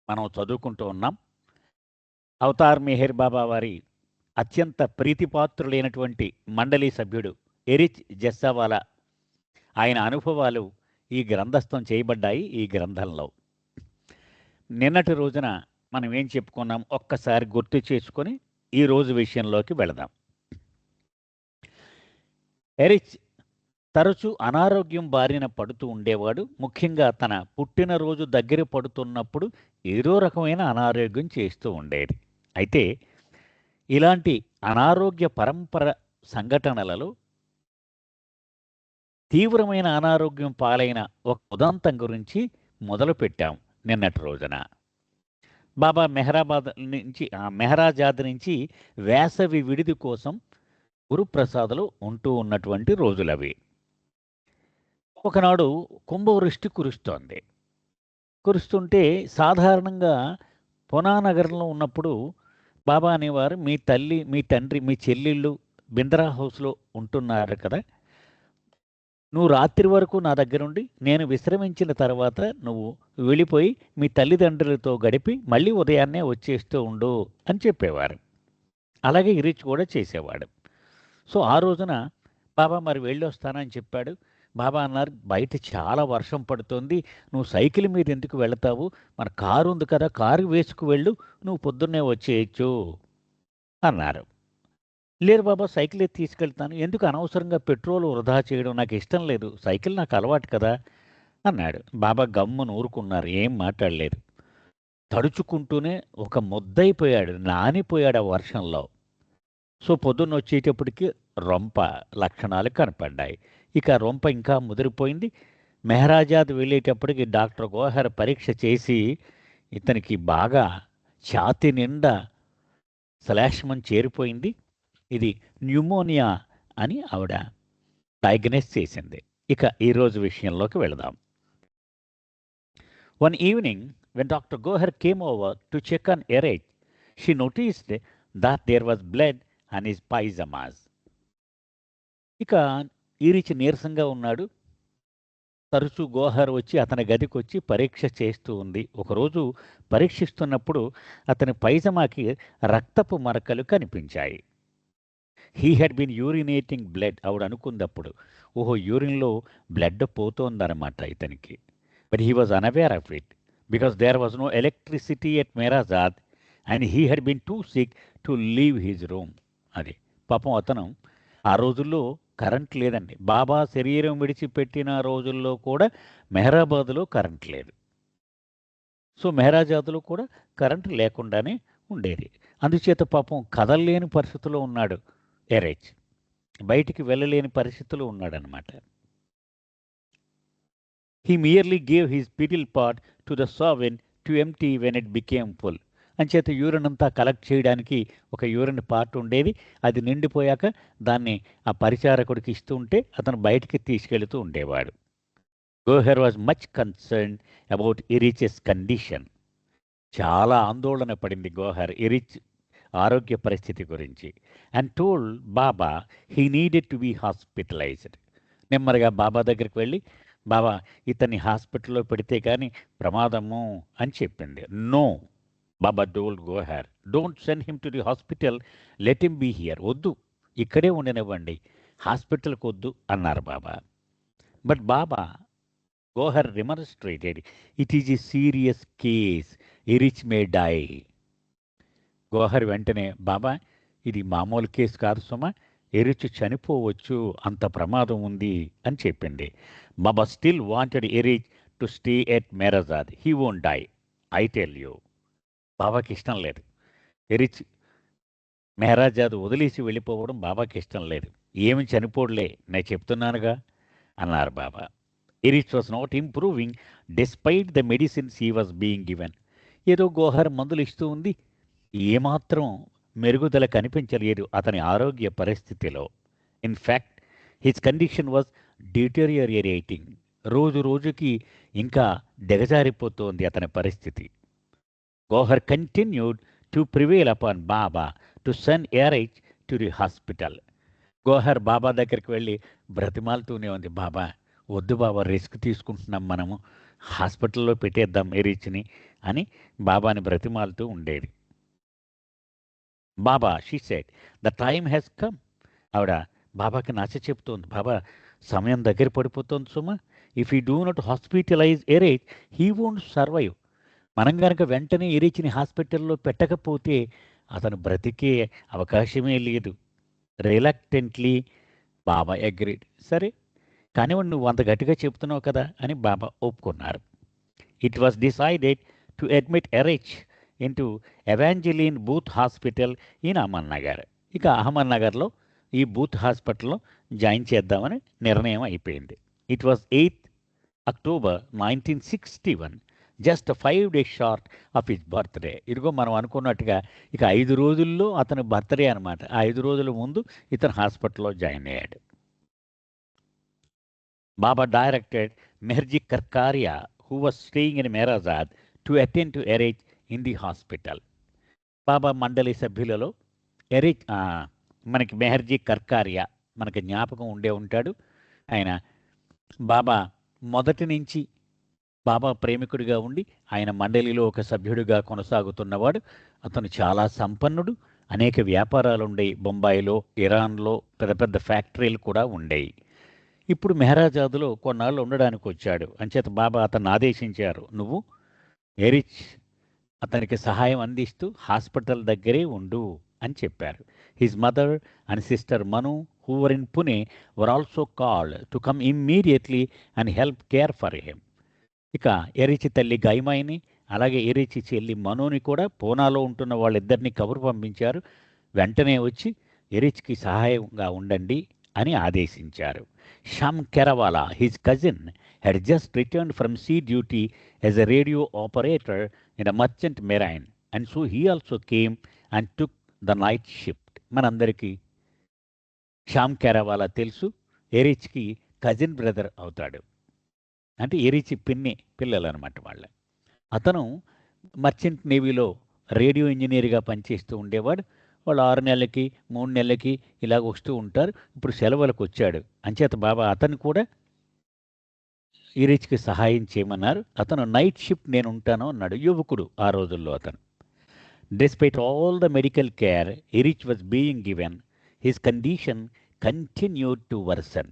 మనం చదువుకుంటూ ఉన్నాం. అవతార్ మెహర్ బాబా వారి అత్యంత ప్రీతిపాత్రులైనటువంటి మండలి సభ్యుడు ఎరిచ్ జస్సావాలా ఆయన అనుభవాలు ఈ గ్రంథస్థం చేయబడ్డాయి ఈ గ్రంథంలో. నిన్నటి రోజున మనం ఏం చెప్పుకున్నాం ఒక్కసారి గుర్తు చేసుకొని ఈ రోజు విషయంలోకి వెళదాం. ఎరిచ్ తరచూ అనారోగ్యం బారిన పడుతూ ఉండేవాడు. ముఖ్యంగా తన పుట్టినరోజు దగ్గర పడుతున్నప్పుడు ఏదో రకమైన అనారోగ్యం చేస్తూ ఉండేది. అయితే ఇలాంటి అనారోగ్య పరంపర సంఘటనలలో తీవ్రమైన అనారోగ్యం పాలైన ఒక ఉదంతం గురించి మొదలుపెట్టాం నిన్నటి రోజున. బాబా మెహరాజాద్ నుంచి వేసవి విడిది కోసం గురుప్రసాదులు ఉంటూ ఉన్నటువంటి రోజులవి. ఒకనాడు కుంభవృష్టి కురుస్తోంది. కురుస్తుంటే సాధారణంగా పునానగరంలో ఉన్నప్పుడు బాబా అనేవారు, మీ తల్లి, మీ తండ్రి, మీ చెల్లెళ్ళు బింద్రా హౌస్లో ఉంటున్నారు కదా, నువ్వు రాత్రి వరకు నా దగ్గరుండి నేను విశ్రమించిన తర్వాత నువ్వు వెళ్ళిపోయి మీ తల్లిదండ్రులతో గడిపి మళ్ళీ ఉదయాన్నే వచ్చేస్తూ ఉండు అని చెప్పేవారు. అలాగే ఇరిచ్ కూడా చేసేవాడు. సో ఆ రోజున బాబా మరి వెళ్ళొస్తానని చెప్పాడు. బాబా అన్నారు, బయట చాలా వర్షం పడుతోంది, నువ్వు సైకిల్ మీద ఎందుకు వెళతావు, మన కారు ఉంది కదా, కారు వేసుకు వెళ్ళు, నువ్వు పొద్దున్నే వచ్చేయచ్చు అన్నారు. లేదు బాబా, సైకిలే తీసుకెళ్తాను, ఎందుకు అనవసరంగా పెట్రోల్ వృధా చేయడం, నాకు ఇష్టం లేదు, సైకిల్ నాకు అలవాటు కదా అన్నాడు. బాబా గమ్మున ఊరుకున్నారు, ఏం మాట్లాడలేదు. తడుచుకుంటూనే ఒక ముద్దయిపోయాడు, నానిపోయాడు ఆ వర్షంలో. సో పొద్దున్న వచ్చేటప్పటికి రొంప లక్షణాలు కనపడ్డాయి. ఇక రొంప ఇంకా ముదిరిపోయింది. మెహరాజాద్ వెళ్ళేటప్పటికి డాక్టర్ గోహర్ పరీక్ష చేసి ఇతనికి బాగా ఛాతి నిండా శ్లేష్మం చేరిపోయింది, ఇది న్యూమోనియా అని ఆవిడ డయాగ్నైజ్ చేసింది. ఇక ఈరోజు విషయంలోకి వెళదాం. One evening when doctor Goher came over to check on Eruch, she noticed that there was blood on his pajamas. ఇక ఈరిచి నీరసంగా ఉన్నాడు. తరచూ గోహర్ వచ్చి అతని గదికి వచ్చి పరీక్ష చేస్తూ ఉంది. ఒకరోజు పరీక్షిస్తున్నప్పుడు అతని పైజమాకి రక్తపు మరకలు కనిపించాయి. He had been urinating blood. ఆవిడ అనుకుందప్పుడు, ఓహో యూరిన్లో బ్లడ్ పోతోందన్నమాట ఇతనికి. But he was unaware of it because there was no electricity at Meherazad and he had been too sick to leave his room. అది పాపం అతను ఆ రోజుల్లో కరెంట్ లేదండి. బాబా శరీరం విడిచిపెట్టిన రోజుల్లో కూడా మెహరాబాద్లో కరెంట్ లేదు. సో మెహరాజాద్లో కూడా కరెంట్ లేకుండానే ఉండేది. అందుచేత పాపం కదలలేని పరిస్థితిలో ఉన్నాడు ఎరేజ్, బయటికి వెళ్ళలేని పరిస్థితిలో ఉన్నాడనమాట. He merely gave his little pot to the servant to empty when it became full. అంచేత యూరిన్ అంతా కలెక్ట్ చేయడానికి ఒక యూరిన్ పార్ట్ ఉండేది. అది నిండిపోయాక దాన్ని ఆ పరిచారకుడికి ఇస్తూ ఉంటే అతను బయటికి తీసుకెళ్తూ ఉండేవాడు. Goher was much concerned about Eruch's condition. చాలా ఆందోళన పడింది గోహర్ ఇరిచ్ ఆరోగ్య పరిస్థితి గురించి. And told Baba he needed to be hospitalised. నెమ్మదిగా బాబా దగ్గరికి వెళ్ళి, బాబా ఇతన్ని హాస్పిటల్లో పెడితే కానీ ప్రమాదము అని చెప్పింది. No, Baba told Goher, don't send him to the hospital, let him be here. వద్దు, ఇక్కడే ఉండనివ్వండి, హాస్పిటల్కి వద్దు అన్నారు Baba. But Baba Goher remonstrated, it is a serious case, Eruch may die. Goher వెంటనే, బాబా ఇది మామూలు కేసు కాదు సుమా, ఎరిచ్ చనిపోవచ్చు, అంత ప్రమాదం ఉంది అని చెప్పింది. Baba still wanted Eruch to stay at Meherazad, he won't die, I tell you. బాబాకి ఇష్టం లేదు ఎరిచ్ మెహరాజాద్ వదిలేసి వెళ్ళిపోవడం, బాబాకి ఇష్టం లేదు. ఏమి చనిపోడులే, నేను చెప్తున్నానుగా అన్నారు Baba. Eruch was not improving despite the medicines he was being given. ఏదో గోహర్ మందులు ఇస్తూ ఉంది, ఏమాత్రం మెరుగుదల కనిపించలేదు అతని ఆరోగ్య పరిస్థితిలో. In fact his condition was deteriorating. రోజు రోజుకి ఇంకా దిగజారిపోతోంది అతని పరిస్థితి. Goher continued to prevail upon Baba to send Eruch to the hospital. Goher Baba దగ్గరికి వెళ్ళి బ్రతిమాలుతూనే ఉంది, బాబా వద్దు బాబా, రిస్క్ తీసుకుంటున్నాం మనము, హాస్పిటల్లో పెట్టేద్దాం ఎరిచ్ని అని బాబాని బ్రతిమాలుతూ ఉండేది. Baba, she said, the time has come. ఆవిడ బాబాకి నచ్చ చెప్తోంది. బాబా, సమయం దగ్గర పడిపోతుంది సుమా. If you do not hospitalise Eruch, he won't survive. మనం కనుక వెంటనే ఎరిచిని హాస్పిటల్లో పెట్టకపోతే అతను బ్రతికే అవకాశమే లేదు. రిలక్టెంట్లీ బాబా అగ్రీడ్. సరే కానివ్వండి, నువ్వు అంత గట్టిగా చెప్తున్నావు కదా అని బాబా ఒప్పుకున్నారు. It was decided to admit Eruch into Evangeline Booth hospital in Ahmednagar. ఇక అహ్మద్నగర్లో ఈ బూత్ హాస్పిటల్లో జాయిన్ చేద్దామని నిర్ణయం అయిపోయింది. ఇట్ వాజ్ 8th October 1961, just 5 days short of his birthday. ఇదిగో మనం అనుకున్నట్టుగా ఇక 5 రోజుల్లో అతని బర్త్డే అనమాట. ఆ 5 రోజుల ముందు ఇతను హాస్పిటల్లో జాయిన్ అయ్యాడు. Baba directed Meherjee Karkaria, who was staying in Meherazad, to attend to Eruch in the hospital. Baba మండలి సభ్యులలో ఎరేజ్ మనకి మెహర్జీ కర్కారియా మనకి జ్ఞాపకం ఉండే ఉంటాడు. ఆయన బాబా మొదటి నుంచి బాబా ప్రేమికుడిగా ఉండి ఆయన మండలిలో ఒక సభ్యుడిగా కొనసాగుతున్నవాడు. అతను చాలా సంపన్నుడు. అనేక వ్యాపారాలు ఉండేవి. బొంబాయిలో, ఇరాన్లో పెద్ద పెద్ద ఫ్యాక్టరీలు కూడా ఉండేవి. ఇప్పుడు మెహరాజాద్లో కొన్నాళ్ళు ఉండడానికి వచ్చాడు. అంచేత బాబా అతన్ని ఆదేశించారు, నువ్వు ఎరిచ్ అతనికి సహాయం అందిస్తూ హాస్పిటల్ దగ్గరే ఉండు అని చెప్పారు. His mother and sister Manu, who were in Pune, were also called to come immediately and help care for him. ఇక ఎరిచి తల్లి గైమాయిని, అలాగే ఎరిచి చెల్లి మనుని కూడా పూనాలో ఉంటున్న వాళ్ళిద్దరినీ కబురు పంపించారు. వెంటనే వచ్చి ఎరిచ్కి సహాయంగా ఉండండి అని ఆదేశించారు. Sam Kerawala, his cousin, had just returned from sea duty as a radio operator in a merchant marine, and so he also came and took the night shift. మనందరికీ షామ్ కెరవాలా తెలుసు. ఎరిచ్కి కజిన్ బ్రదర్ అవుతాడు. అంటే ఎరిచి పిల్లలు అనమాట వాళ్ళ. అతను మర్చెంట్ నేవీలో రేడియో ఇంజనీర్గా పనిచేస్తూ ఉండేవాడు. వాళ్ళు 6 నెలలకి 3 నెలలకి ఇలాగ వస్తూ ఉంటారు. ఇప్పుడు సెలవులకు వచ్చాడు. అంచేత బాబా అతను కూడా ఎరిచ్కి సహాయం చేయమన్నారు. అతను నైట్ షిఫ్ట్ నేను ఉంటాను అన్నాడు. యువకుడు ఆ రోజుల్లో అతను. Despite all the medical care Erich was being given, his condition continued to worsen.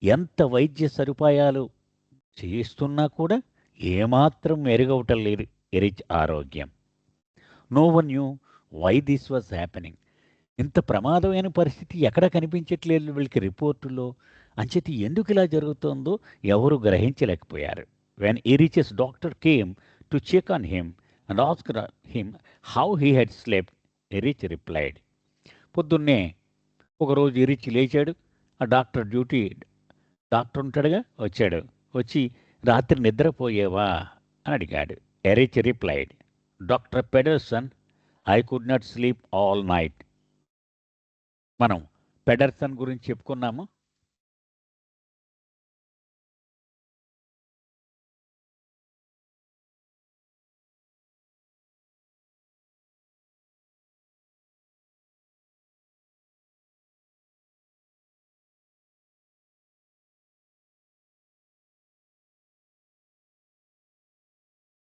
ఎంత వైద్య సదుపాయాలు చేస్తున్నా కూడా ఏమాత్రం మెరుగవటం లేదు ఎరిచ్ ఆరోగ్యం. No one knew why this was happening. ఇంత ప్రమాదమైన పరిస్థితి ఎక్కడ కనిపించట్లేదు వీళ్ళకి రిపోర్టులో. అంచేతి ఎందుకు ఇలా జరుగుతుందో ఎవరు గ్రహించలేకపోయారు. When Eruch's doctor came to check on him and asked him how he had slept, Eruch replied. పొద్దున్నే ఒకరోజు ఎరిచ్ లేచాడు. ఆ డాక్టర్ ఉంటాడుగా, వచ్చాడు. వచ్చి రాత్రి నిద్రపోయేవా అని అడిగాడు. Eruch replied, doctor Pedersen, I could not sleep all night. మనం పెడర్సన్ గురించి చెప్పుకున్నాము.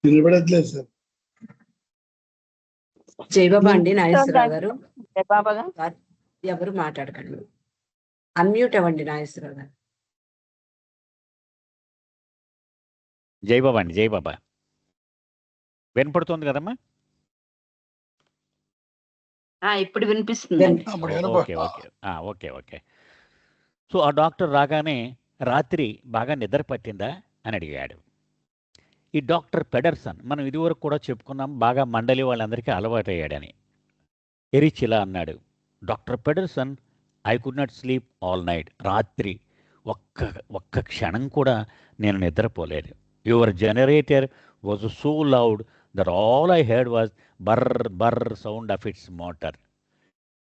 నిలబడట్లేదు సార్. జయబాబా అండి, నాగేశ్వరరావు గారు బాబాగా ఎవరు మాట్లాడకండి. అన్మ్యూట్ అవ్వండి నాగేశ్వరరావు గారు. జయబాబా అండి, జయబాబా వినపడుతోంది కదమ్మా? ఇప్పుడు వినిపిస్తుంది. అప్పుడు okay okay okay okay. So ఆ డాక్టర్ రాగానే రాత్రి బాగా నిద్ర పట్టిందా అని అడిగాడు. ఈ డాక్టర్ పెడర్సన్ మనం ఇదివరకు కూడా చెప్పుకున్నాం, బాగా మండలి వాళ్ళందరికీ అలవాటయ్యాడని. ఎరిచ్ ఇలా అన్నాడు, doctor Pedersen, I could not sleep all night. రాత్రి ఒక్క క్షణం కూడా నేను నిద్రపోలేదు. Your generator was so loud that all I heard was burr burr sound of its motor.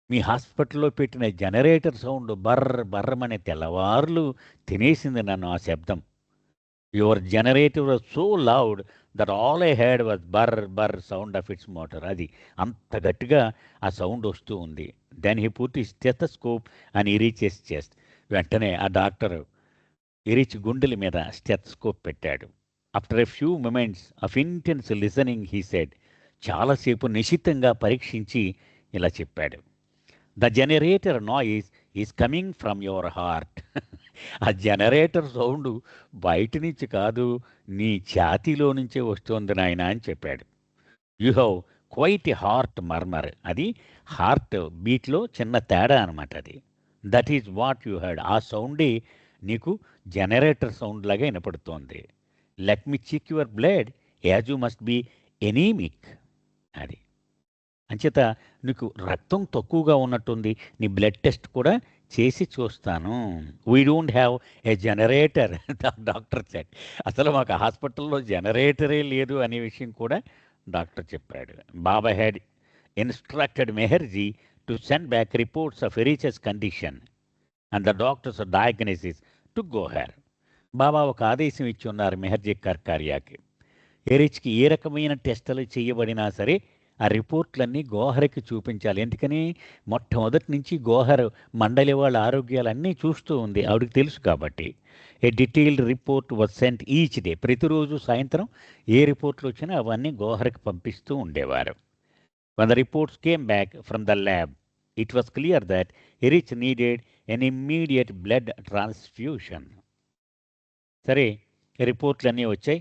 మీ హాస్పిటల్లో పెట్టిన జనరేటర్ సౌండ్ బర్ర బర్రమనే తెల్లవార్లు తినేసింది నన్ను ఆ శబ్దం. Your generator was so loud that all I had was burr burr sound of its motor. అది అంత గట్టిగా ఆ సౌండ్ వస్తూ ఉంది. Then he put his stethoscope and Eruch's chest. వెంటనే ఆ డాక్టర్ ఎరిచ్ గుండెల మీద స్టెథోస్కోప్ పెట్టాడు. After a few moments of intense listening he said, చాలాసేపు నిశితంగా పరీక్షించి ఇలా చెప్పాడు, the generator noise is coming from your heart. ఆ జనరేటర్ సౌండ్ బయట నుంచి కాదు, నీ ఛాతీలో నుంచే వస్తుంది నాయన అని చెప్పాడు. You have quite a heart murmur, అది హార్ట్ బీట్లో చిన్న తేడా అనమాట అది. That is what you had, ఆ సౌండే నీకు జనరేటర్ సౌండ్ లాగా వినపడుతోంది. Let me check your blood as you must be anaemic. అది అంచేత నీకు రక్తం తక్కువగా ఉన్నట్టుంది, నీ బ్లడ్ టెస్ట్ కూడా చేసి చూస్తాను. We don't have a generator, doctor said. అసలు మాకు హాస్పిటల్లో జనరేటరే లేదు అనే విషయం కూడా డాక్టర్ చెప్పాడు. Baba had instructed Meherjee to send back reports of Eruch's condition and the doctor's diagnosis to go her. Baba ఒక ఆదేశం ఇచ్చి ఉన్నారు మెహర్జీ కర్కారియాకి. ఎరిచ్కి ఏ రకమైన టెస్టులు చేయబడినా సరే ఆ రిపోర్ట్లన్నీ గోహర్కి చూపించాలి. ఎందుకని మొట్టమొదటి నుంచి గోహర్ మండలి వాళ్ళ ఆరోగ్యాలన్నీ చూస్తూ ఉంది, ఆవిడకి తెలుసు కాబట్టి. ఏ detailed report was sent each day, ప్రతిరోజు సాయంత్రం ఏ రిపోర్ట్లు వచ్చినా అవన్నీ గోహర్కి పంపిస్తూ ఉండేవారు. When the reports came back from the lab, it was clear that Erich needed an immediate blood transfusion. సరే, రిపోర్ట్లన్నీ వచ్చాయి,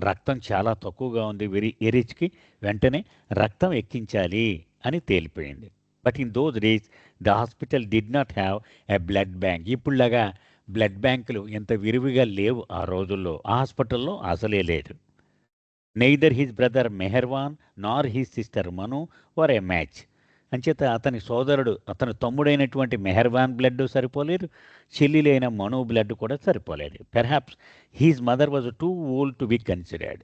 రక్తం చాలా తక్కువగా ఉంది ఎరిచ్కి, వెంటనే రక్తం ఎక్కించాలి అని తేలిపోయింది. But in those days the hospital did not have a blood bank. ఇప్పుడులాగా బ్లడ్ బ్యాంకులు ఎంత విరివిగా లేవు ఆ రోజుల్లో, ఆ హాస్పిటల్లో అసలే లేదు. నెయిదర్ హిజ్ బ్రదర్ మెహర్వాన్ నార్ హిజ్ సిస్టర్ మను వర్ ఏ మ్యాచ్. అంచేత అతని సోదరుడు, అతని తమ్ముడైనటువంటి మెహర్వాన్ బ్లడ్ సరిపోలేదు, చెల్లిలైన మను బ్లడ్ కూడా సరిపోలేదు. Perhaps his mother was too old to be considered.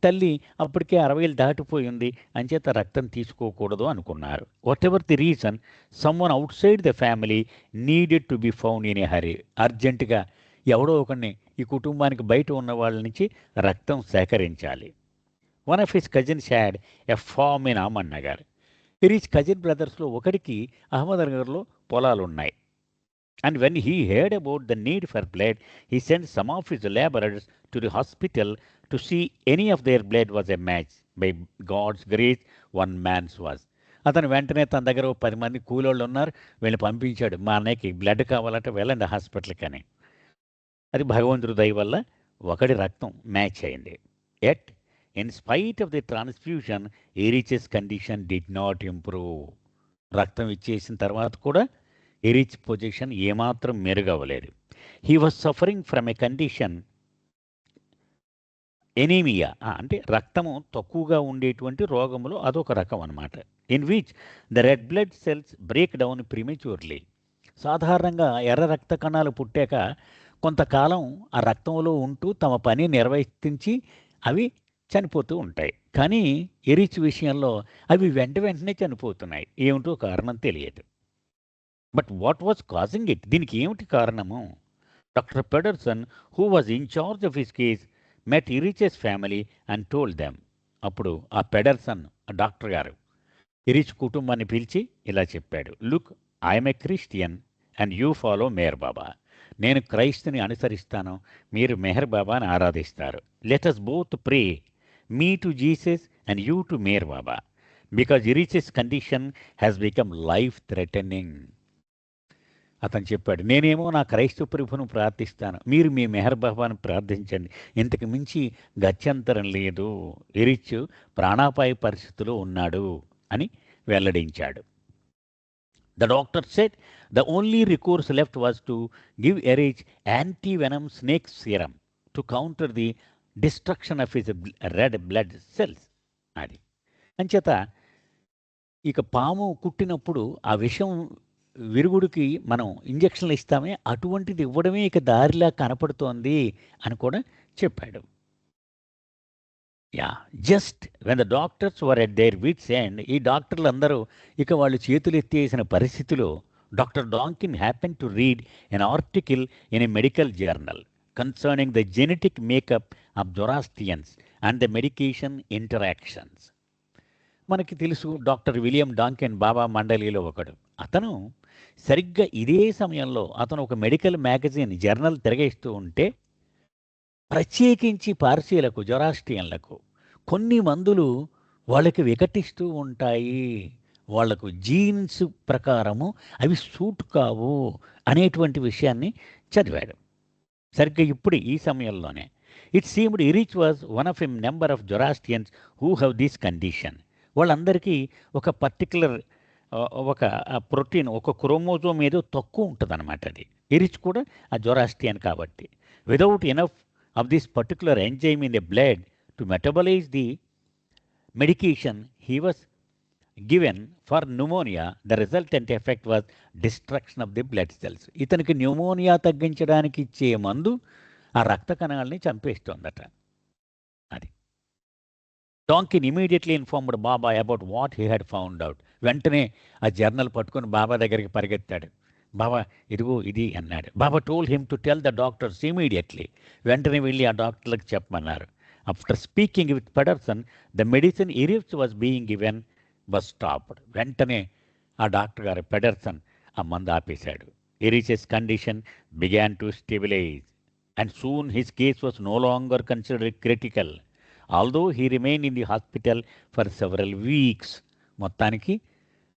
తల్లి అప్పటికే 60 దాటిపోయింది, అంచేత రక్తం తీసుకోకూడదు అనుకున్నారు. Whatever the reason, someone outside the family needed to be found in a hurry. అర్జెంటుగా ఎవడో ఒకరిని ఈ కుటుంబానికి బయట ఉన్న వాళ్ళ నుంచి రక్తం సేకరించాలి. One of his cousins had a farm in Ahmednagar. Eruch cousin బ్రదర్స్లో ఒకటికి అహ్మద్నగర్లో పొలాలున్నాయి. And when he heard about the need for blood, he sent some of his labourers to the hospital to see any of their blood was a match. By God's grace one man's was. అతను వెంటనే తన దగ్గర 10 మంది కూలోళ్ళు ఉన్నారు, వీళ్ళని పంపించాడు, మా అన్నయ్యకి బ్లడ్ కావాలంటే వెళ్ళండి హాస్పిటల్కి అని. అది భగవంతుడి దయ వల్ల ఒకటి రక్తం మ్యాచ్ అయింది. Yet in spite of the transfusion Eruch's condition did not improve. రక్తం ఇచ్చేసిన తర్వాత కూడా ఎరిచ్ పొజిషన్ ఏమాత్రం మెరుగవ్వలేదు. He was suffering from a condition anaemia, అంటే రక్తము తక్కువగా ఉండేటువంటి రోగములు అదొక రకం అన్నమాట. In which the red blood cells break down prematurely. సాధారణంగా ఎర్ర రక్త కణాలు పుట్టాక కొంతకాలం ఆ రక్తంలో ఉంటూ తమ పని నిర్వర్తించి అవి చనిపోతూ ఉంటాయి. కానీ ఎరిచ్ విషయంలో అవి వెంటనే చనిపోతున్నాయి. ఏమిటో కారణం తెలియదు. But what was causing it, దీనికి ఏమిటి కారణము? Doctor Pedersen, who was in charge of his case, met Eruch's family and told them. అప్పుడు ఆ పెడర్సన్ డాక్టర్ గారు ఎరిచ్ కుటుంబాన్ని పిలిచి ఇలా చెప్పాడు, look, I'm a Christian and you follow Meher Baba. నేను క్రైస్తుని అనుసరిస్తాను, మీరు మెహర్ బాబాని ఆరాధిస్తారు. Let us both pray, me to Jesus and you to Meher Baba, because Eruch's condition has become life threatening. అతను చెప్పాడు, నేనేమో నా క్రైస్తవ ప్రభువును ప్రార్థిస్తాను, మీరు మీ మెహర్ బాబాను ప్రార్థించండి, ఇంతకు మించి గత్యంతరం లేదు, ఎరిచ్ ప్రాణాపాయ పరిస్థితిలో ఉన్నాడు అని వెల్లడించాడు. The doctor said the only recourse left was to give Erich anti-venom snake serum to counter the destruction of his red blood cells. అది అంచేత ఇక పాము కుట్టినప్పుడు ఆ విషం విరుగుడికి మనం ఇంజక్షన్లు ఇస్తామే, అటువంటిది ఇవ్వడమే ఇక దారిలా కనపడుతోంది అని కూడా చెప్పాడు. Yeah, just when the doctors were at their wits end, ఈ డాక్టర్లు అందరూ ఇక వాళ్ళు చేతులు ఎత్తేసిన పరిస్థితిలో doctor Donkin happen to read an article in a medical journal concerning the genetic makeup of Zoroastrians and the medication interactions. మనకి తెలుసు డాక్టర్ విలియం డాంకిన్ బాబా మండలిలో ఒకడు. అతను సరిగ్గా ఇదే సమయంలో అతను ఒక మెడికల్ మ్యాగజైన్ జర్నల్ తిరగేస్తూ ఉంటే ప్రత్యేకించి పార్సీలకు, జొరాస్ట్రియన్లకు కొన్ని మందులు వాళ్ళకి వికటిస్తూ ఉంటాయి, వాళ్లకు జీన్స్ ప్రకారము అవి సూట్ కావు అనేటువంటి విషయాన్ని చదివాడు. సరిగ్గా ఇప్పుడు ఈ సమయంలోనే it seemed ఇరిచ్ was one of a number of Zoroastrians who have this condition. వాళ్ళందరికీ ఒక పర్టికులర్ ఒక ప్రోటీన్, ఒక క్రోమోజోమ్ ఏదో తక్కువ ఉంటుంది అనమాట. అది ఇరిచ్ కూడా ఆ జొరాస్ట్రియన్ కాబట్టి. Without enough of this particular enzyme in the blood to metabolize the medication he was given for pneumonia, the resultant effect was destruction of the blood cells. ఇతనికి న్యూమోనియా తగ్గించడానికి ఇచ్చే మందు ఆ రక్త కణాలని చంపేస్తోందట. అది డాంకిన్ immediately informed Baba about what he had found out. వెంటనే ఆ journal పట్టుకుని బాబా దగ్గరికి పరిగెత్తాడు. బాబా ఇదిగో ఇది అన్నాడు. Baba told him to tell the doctors immediately. వెంటనే వెళ్ళి ఆ డాక్టర్లకు చెప్పమన్నారు. After speaking with Pedersen, the medicine Eruch was being given was stopped. వెంటనే ఆ డాక్టర్ గారు పెడర్సన్ ఆ మందు ఆపేశాడు. Eruch's condition began to stabilise and soon his case was no longer considered critical, although he remain in the hospital for several weeks. మొత్తానికి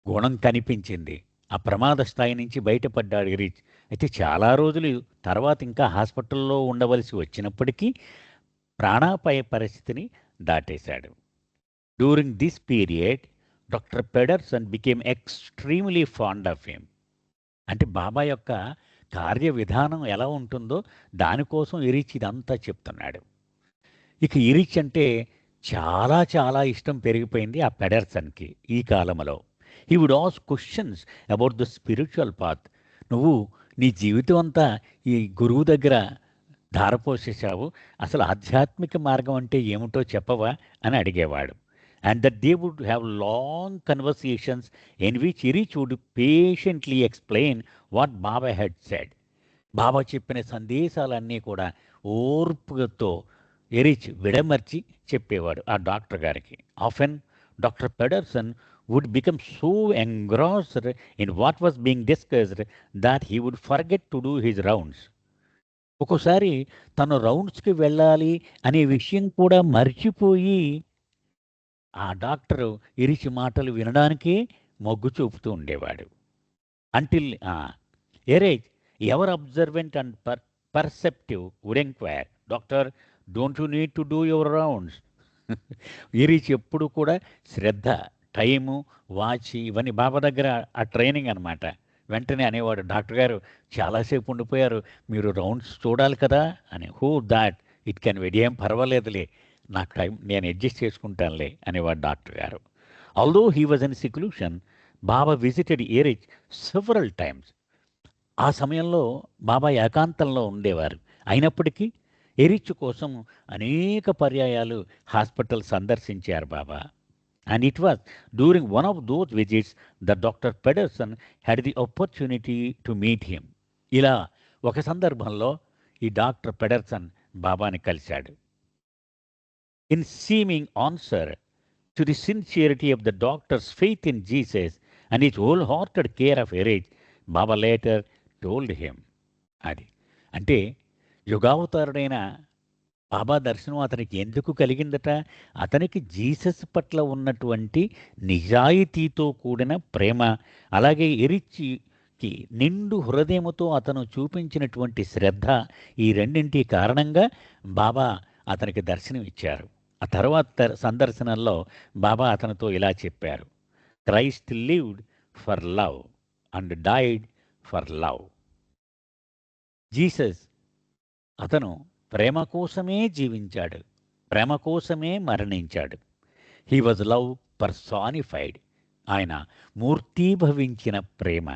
గుణం కనిపించింది. ఆ ప్రమాద స్థాయి నుంచి బయటపడ్డాడు ఇరిచ్. అయితే చాలా రోజులు తర్వాత ఇంకా హాస్పిటల్లో ఉండవలసి వచ్చినప్పటికీ ప్రాణాపాయ పరిస్థితిని దాటేశాడు. During this period doctor Pedersen became extremely fond of him. అంటే బాబా యొక్క కార్య విధానం ఎలా ఉంటుందో దానికోసం ఇరిచ్ ఇదంతా చెప్తున్నాడు. ఇక ఇరిచ్ అంటే చాలా చాలా ఇష్టం పెరిగిపోయింది ఆ పెడర్సన్కి ఈ కాలంలో. He would ask questions about the spiritual path. నువ్వు నీ జీవితం అంతా ఈ గురువు దగ్గర ధారపోసేసావు, అసలు ఆధ్యాత్మిక మార్గం అంటే ఏమిటో చెప్పవా అని అడిగేవాడు. And that they would have long conversations in which Eruch would patiently explain what Baba had said. Baba చెప్పిన సందేశాలన్నీ కూడా ఓర్పుతో ఇరిచ్ విడమర్చి చెప్పేవాడు ఆ డాక్టర్ గారికి. Often doctor Pedersen would become so engrossed in what was being discussed that he would forget to do his rounds. ఒక్కోసారి తను రౌండ్స్కి వెళ్ళాలి అనే విషయం కూడా మర్చిపోయి ఆ డాక్టరు ఇరిచి మాటలు వినడానికే మొగ్గు చూపుతూ ఉండేవాడు. Until Eruch ever observant and perceptive would enquire, doctor don't you need to do your rounds. ఇరిచి ఎప్పుడు కూడా శ్రద్ధ, టైము, వాచ్ ఇవన్నీ బాబా దగ్గర ఆ ట్రైనింగ్ అనమాట. వెంటనే అనేవాడు, డాక్టర్ గారు చాలాసేపు ఉండిపోయారు, మీరు రౌండ్స్ చూడాలి కదా అని. Who that, it can wait, ఏం పర్వాలేదులే, నాకు టైం, నేను అడ్జస్ట్ చేసుకుంటానులే అనేవాడు డాక్టర్ గారు. Although he was in seclusion, Baba visited Eruch several times. ఆ సమయంలో బాబా ఏకాంతంలో ఉండేవారు. అయినప్పటికీ ఇరిచ్ కోసం అనేక పర్యాయాలు హాస్పిటల్ సందర్శించారు బాబా. And it was during one of those visits that Dr. Pedersen had the opportunity to meet him. ఇలా ఒక సందర్భంలో ఈ డాక్టర్ పెడర్సన్ బాబాని కలిశాడు. In seaming answer to the sincerity of the doctors faith in Jesus and his whole hearted care of ఇరిచ్, Baba later told him. అది అంటే యుగావతారుడైన బాబా దర్శనం అతనికి ఎందుకు కలిగిందట? అతనికి జీసస్ పట్ల ఉన్నటువంటి నిజాయితీతో కూడిన ప్రేమ, అలాగే ఇరిచ్చికి నిండు హృదయముతో అతను చూపించినటువంటి శ్రద్ధ, ఈ రెండింటి కారణంగా బాబా అతనికి దర్శనం ఇచ్చారు. ఆ తర్వాత సందర్శనంలో బాబా అతనితో ఇలా చెప్పారు, Christ lived for love and died for love. Jesus అతను ప్రేమ కోసమే జీవించాడు, ప్రేమ కోసమే మరణించాడు. హీ వాజ్ లవ్ పర్సానిఫైడ్, ఆయన మూర్తీభవించిన ప్రేమ.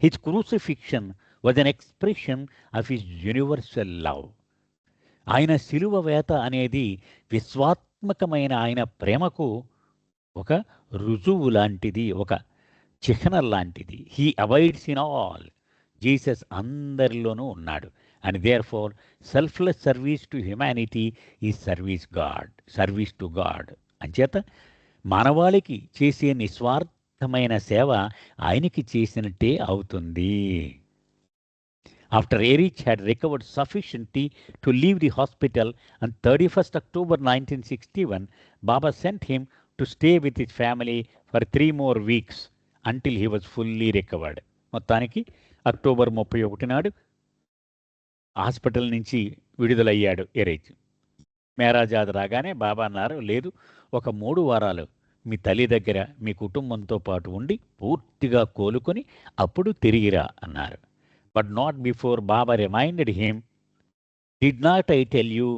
His crucifixion was an expression of his universal love. ఆయన శిలువ వేత అనేది విశ్వాత్మకమైన ఆయన ప్రేమకు ఒక రుజువు లాంటిది, ఒక చిహ్నం లాంటిది. He avoids in all, Jesus అందరిలోనూ ఉన్నాడు. And therefore selfless service to humanity ఈ సర్వీస్ టు గాడ్. అంచేత మానవాళికి చేసే నిస్వార్థమైన సేవ ఆయనకి చేసినట్టే అవుతుంది. After Erich had recovered sufficiently to leave the hospital on 31st October 1961, Baba sent him to stay with his family for 3 more weeks until he was fully recovered. మొత్తానికి October 31 నాడు hospital నుంచి విడుదలయ్యాడు ఎరేజ్. మేరాజాద్ రాగానే బాబా అన్నారు, లేదు, ఒక 3 వారాలు మీ తల్లి దగ్గర మీ కుటుంబంతో పాటు ఉండి పూర్తిగా కోలుకొని అప్పుడు తిరిగిరా అన్నారు. But not before Baba reminded him, did not I tell you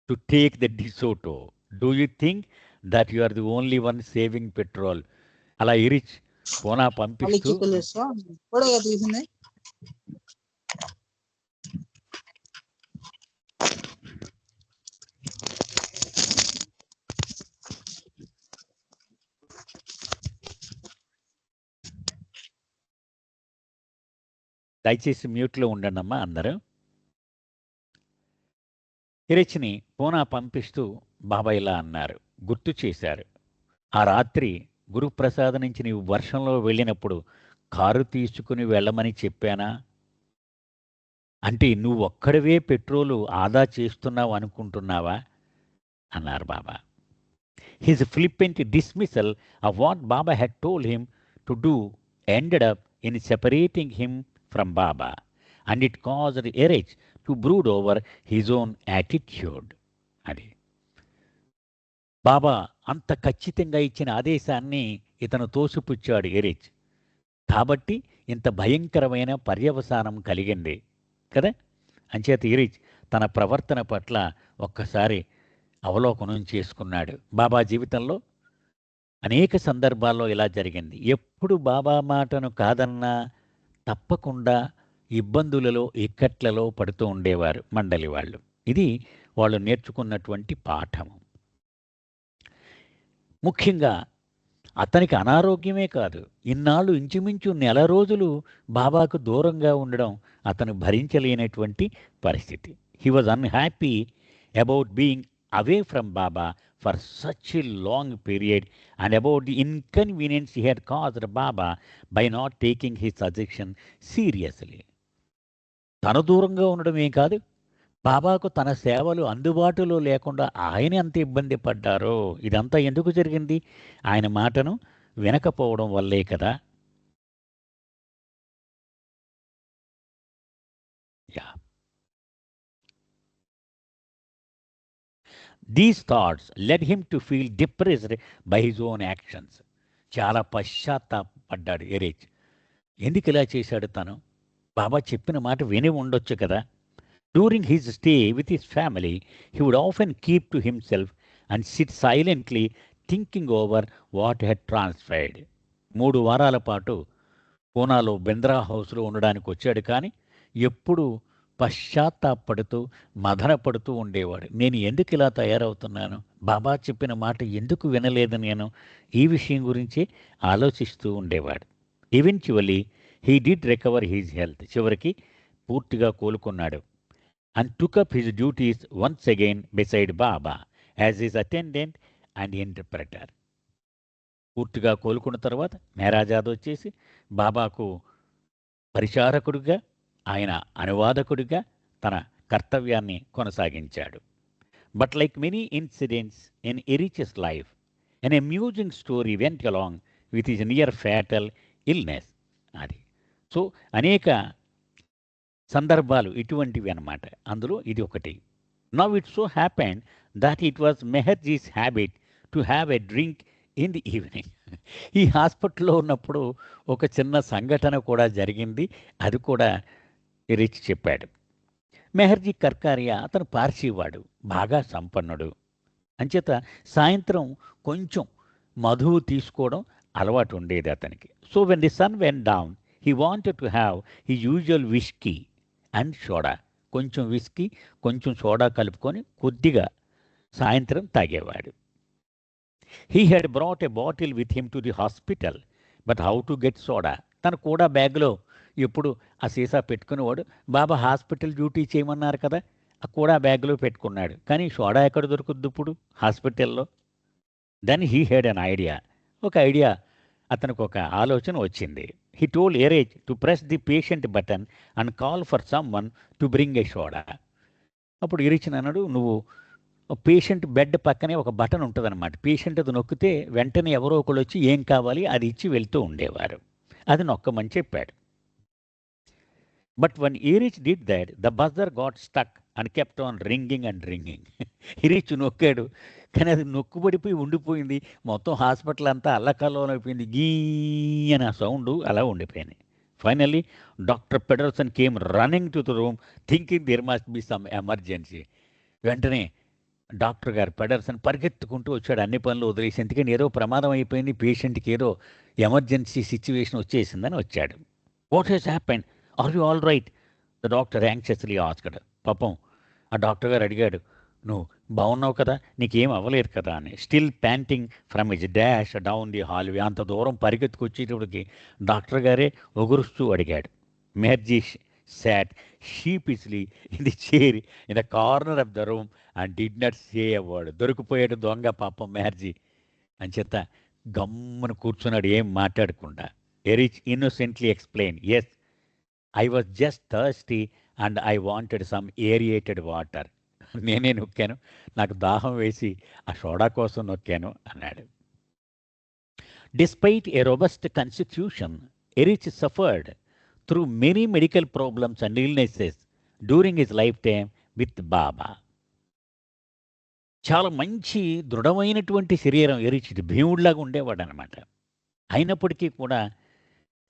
to take the DeSoto? Do you think that you are the only one saving petrol? అలా ఎరిచ్ పూనా పంపిస్తూ దయచేసి మ్యూట్లో ఉండండి అమ్మా అందరూ. ఎరిచ్ని పూనా పంపిస్తూ బాబా ఇలా అన్నారు, గుర్తు చేశారు, ఆ రాత్రి గురుప్రసాద్ నుంచి నీవు వర్షంలో వెళ్ళినప్పుడు కారు తీసుకుని వెళ్ళమని చెప్పానా? అంటే నువ్వు ఒక్కడివే పెట్రోలు ఆదా చేస్తున్నావు అనుకుంటున్నావా అన్నారు Baba. His flippant dismissal of what Baba had told him to do ended up in separating him from Baba, and it caused Erich to brood over his own attitude. అది బాబా అంత ఖచ్చితంగా ఇచ్చిన ఆదేశాన్ని ఇతను తోసిపుచ్చాడు ఎరిచ్. కాబట్టి ఇంత భయంకరమైన పర్యవసానం కలిగింది కదా. అంచేత ఎరిచ్ తన ప్రవర్తన పట్ల ఒక్కసారి అవలోకనం చేసుకున్నాడు. బాబా జీవితంలో అనేక సందర్భాల్లో ఇలా జరిగింది. ఎప్పుడు బాబా మాటను కాదన్నా తప్పకుండా ఇబ్బందులలో ఇక్కట్లలో పడుతూ ఉండేవారు మండలి వాళ్ళు. ఇది వాళ్ళు నేర్చుకున్నటువంటి పాఠము. ముఖ్యంగా అతనికి అనారోగ్యమే కాదు, ఇన్నాళ్ళు ఇంచుమించు 1 రోజులు బాబాకు దూరంగా ఉండడం అతను భరించలేనటువంటి పరిస్థితి. He was unhappy about being away from Baba for such a long period and about the inconvenience he had caused Baba by not taking his suggestion seriously. తన దూరంగా ఉండడమే కాదు, బాబాకు తన సేవలు అందుబాటులో లేకుండా ఆయన ఎంత ఇబ్బంది పడ్డారో. ఇదంతా ఎందుకు జరిగింది? ఆయన మాటను వినకపోవడం వల్లే కదా. These thoughts led him to feel depressed by his own actions. చాలా పశ్చాత్తాపడ్డాడు ఎరేజ్. ఎందుకు ఇలా చేశాడు తను? బాబా చెప్పిన మాట విని ఉండొచ్చు కదా. During his stay with his family he would often keep to himself and sit silently thinking over what had transpired. 3 వారాల పాటు పూనాలో బింద్రా హౌస్లో ఉండడానికి వచ్చాడు, కానీ ఎప్పుడు పశ్చాత్తాపడుతూ మదనపడుతూ ఉండేవాడు. నేను ఎందుకు ఇలా తయారవుతున్నాను? బాబా చెప్పిన మాట ఎందుకు వినలేదు నేను? ఈ విషయం గురించి ఆలోచిస్తూ ఉండేవాడు. Eventually he did recover his health. చివరికి పూర్తిగా కోలుకున్నాడు. And took up his duties once again beside Baba as his attendant and interpreter. పూర్తిగా కోలుకున్న తర్వాత మేరాజాద్ వచ్చేసి బాబాకు పరిచారకుడిగా, ఆయన అనువాదకుడిగా తన కర్తవ్యాన్ని కొనసాగించాడు. But like many incidents in Eruch's life, an amusing story went along with his near fatal illness. అది సో అనేక సందర్భాలు ఇటువంటివి అన్నమాట. అందులో ఇది ఒకటి. Now it so happened that it was Meherjee's habit to have a drink in the evening. ఈ హాస్పిటల్లో ఉన్నప్పుడు ఒక చిన్న సంఘటన కూడా జరిగింది. అది కూడా ఎరిచ్ చెప్పాడు. మెహర్జీ కర్కారియా అతను పార్సీవాడు, బాగా సంపన్నుడు. అంచేత సాయంత్రం కొంచెం మధువు తీసుకోవడం అలవాటు ఉండేది అతనికి. So when the sun went down he wanted to have he usual whisky and soda. కొంచెం విస్కీ కొంచెం సోడా కలుపుకొని కొద్దిగా సాయంత్రం తాగేవాడు. He had brought a bottle with him to the hospital, but how to get soda? తను కూడా బ్యాగ్లో ఎప్పుడు ఆ సీసా పెట్టుకునేవాడు. బాబా హాస్పిటల్ డ్యూటీ చేయమన్నారు కదా, ఆ కూడా బ్యాగ్లో పెట్టుకున్నాడు. కానీ సోడా ఎక్కడ దొరుకుద్ది ఇప్పుడు హాస్పిటల్లో? Then he had an idea. ఒక ఐడియా, అతనికి ఒక ఆలోచన వచ్చింది. he told Erich to press the patient button and call for someone to bring a soda. అప్పుడు ఎరిచ్ అన్నాడు, నువ్వు పేషెంట్ బెడ్ పక్కనే ఒక బటన్ ఉంటుందన్నమాట. పేషెంట్ అది నొక్కితే వెంటనే ఎవరో ఒకళ్ళు వచ్చి ఏం కావాలి అది ఇచ్చి వెళ్తూ ఉండేవారు. అది నొక్కమని చెప్పాడు. But when Eruch did that the buzzer got stuck and kept on ringing and ringing. Eruch నొక్కాడు, కానీ అది నొక్కుబడిపోయి ఉండిపోయింది. మొత్తం హాస్పిటల్ అంతా అల్లకల్లోలం అయిపోయింది. గీ అని ఆ సౌండ్ అలా ఉండిపోయింది. Finally doctor Pedersen came running to the room thinking there must be some emergency. వెంటనే డాక్టర్ గారు పెడర్సన్ పరిగెత్తుకుంటూ వచ్చాడు, అన్ని పనులు వదిలేసి. ఎందుకంటే ఏదో ప్రమాదం అయిపోయింది, పేషెంట్కి ఏదో ఎమర్జెన్సీ సిచ్యువేషన్ వచ్చేసిందని వచ్చాడు. What has happened, are you all right, the doctor anxiously asked. పాపం ఆ డాక్టర్ గారు అడిగాడు, నువ్వు బాగున్నావు కదా, నీకేం అవ్వలేదు కదా అని. Still panting from his dash down the hallway. అంత దూరం పరిగెత్తుకొచ్చేటప్పటికి డాక్టర్ గారే ఒగురుస్తూ అడిగాడు. Meherji sat sheepishly in the chair in the corner of the room and did not say a word. దొరికిపోయాడు దొంగ పాపం మెహర్జీ అని చేత గమ్మున కూర్చున్నాడు, ఏం మాట్లాడకుండా. Erich innocently explain, yes I was just thirsty and I wanted some aerated water. నేనే నొక్కాను, నాకు దాహం వేసి ఆ సోడా కోసం నొక్కాను అన్నాడు. Despite a robust constitution, Eruch suffered through many medical problems and illnesses during his lifetime with Baba. చాలా మంచి దృఢమైనటువంటి శరీరం ఎరిచిది, భీముడిలాగా ఉండేవాడు అనమాట. అయినప్పటికీ కూడా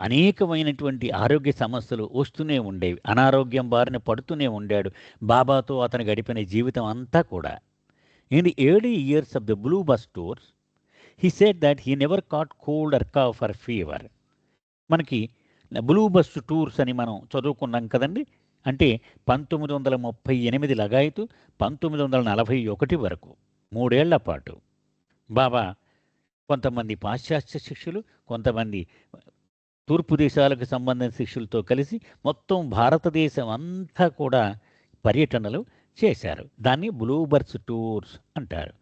అనేకమైనటువంటి ఆరోగ్య సమస్యలు వస్తూనే ఉండేవి. అనారోగ్యం బారిన పడుతూనే ఉండాడు. బాబాతో అతను గడిపిన జీవితం అంతా కూడా. In the early years of the blue bus tours he said that he never caught cold or cough or fever. మనకి బ్లూ బస్ టూర్స్ అని మనం చదువుకున్నాం కదండి. అంటే 1938 లగాయతు 1941 వరకు 3 ఏళ్ల పాటు బాబా కొంతమంది పాశ్చాత్య శిష్యులు, కొంతమంది తూర్పు దేశాలకు సంబంధించిన శిష్యులతో కలిసి మొత్తం భారతదేశం అంతా కూడా పర్యటనలు చేశారు. దాన్ని బ్లూ బస్ టూర్స్ అంటారు.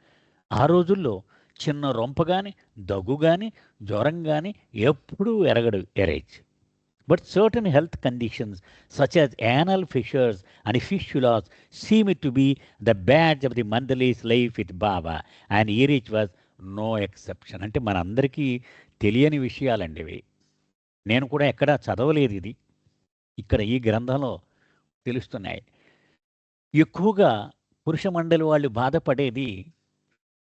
ఆ రోజుల్లో చిన్న రొంప కానీ, దగ్గు కానీ, జ్వరం కానీ ఎప్పుడూ ఎరగడు ఎరైచ్. But certain health conditions such as anal fissures and fistulas seemed to be the badge of the Mandalese life with Baba, and Erich was no exception. అంటే మనందరికీ తెలియని విషయాలండి ఇవి. నేను కూడా ఎక్కడా చదవలేదు, ఇది ఇక్కడ ఈ గ్రంథంలో తెలుస్తున్నాయి. ఎక్కువగా పురుష మండలి వాళ్ళు బాధపడేది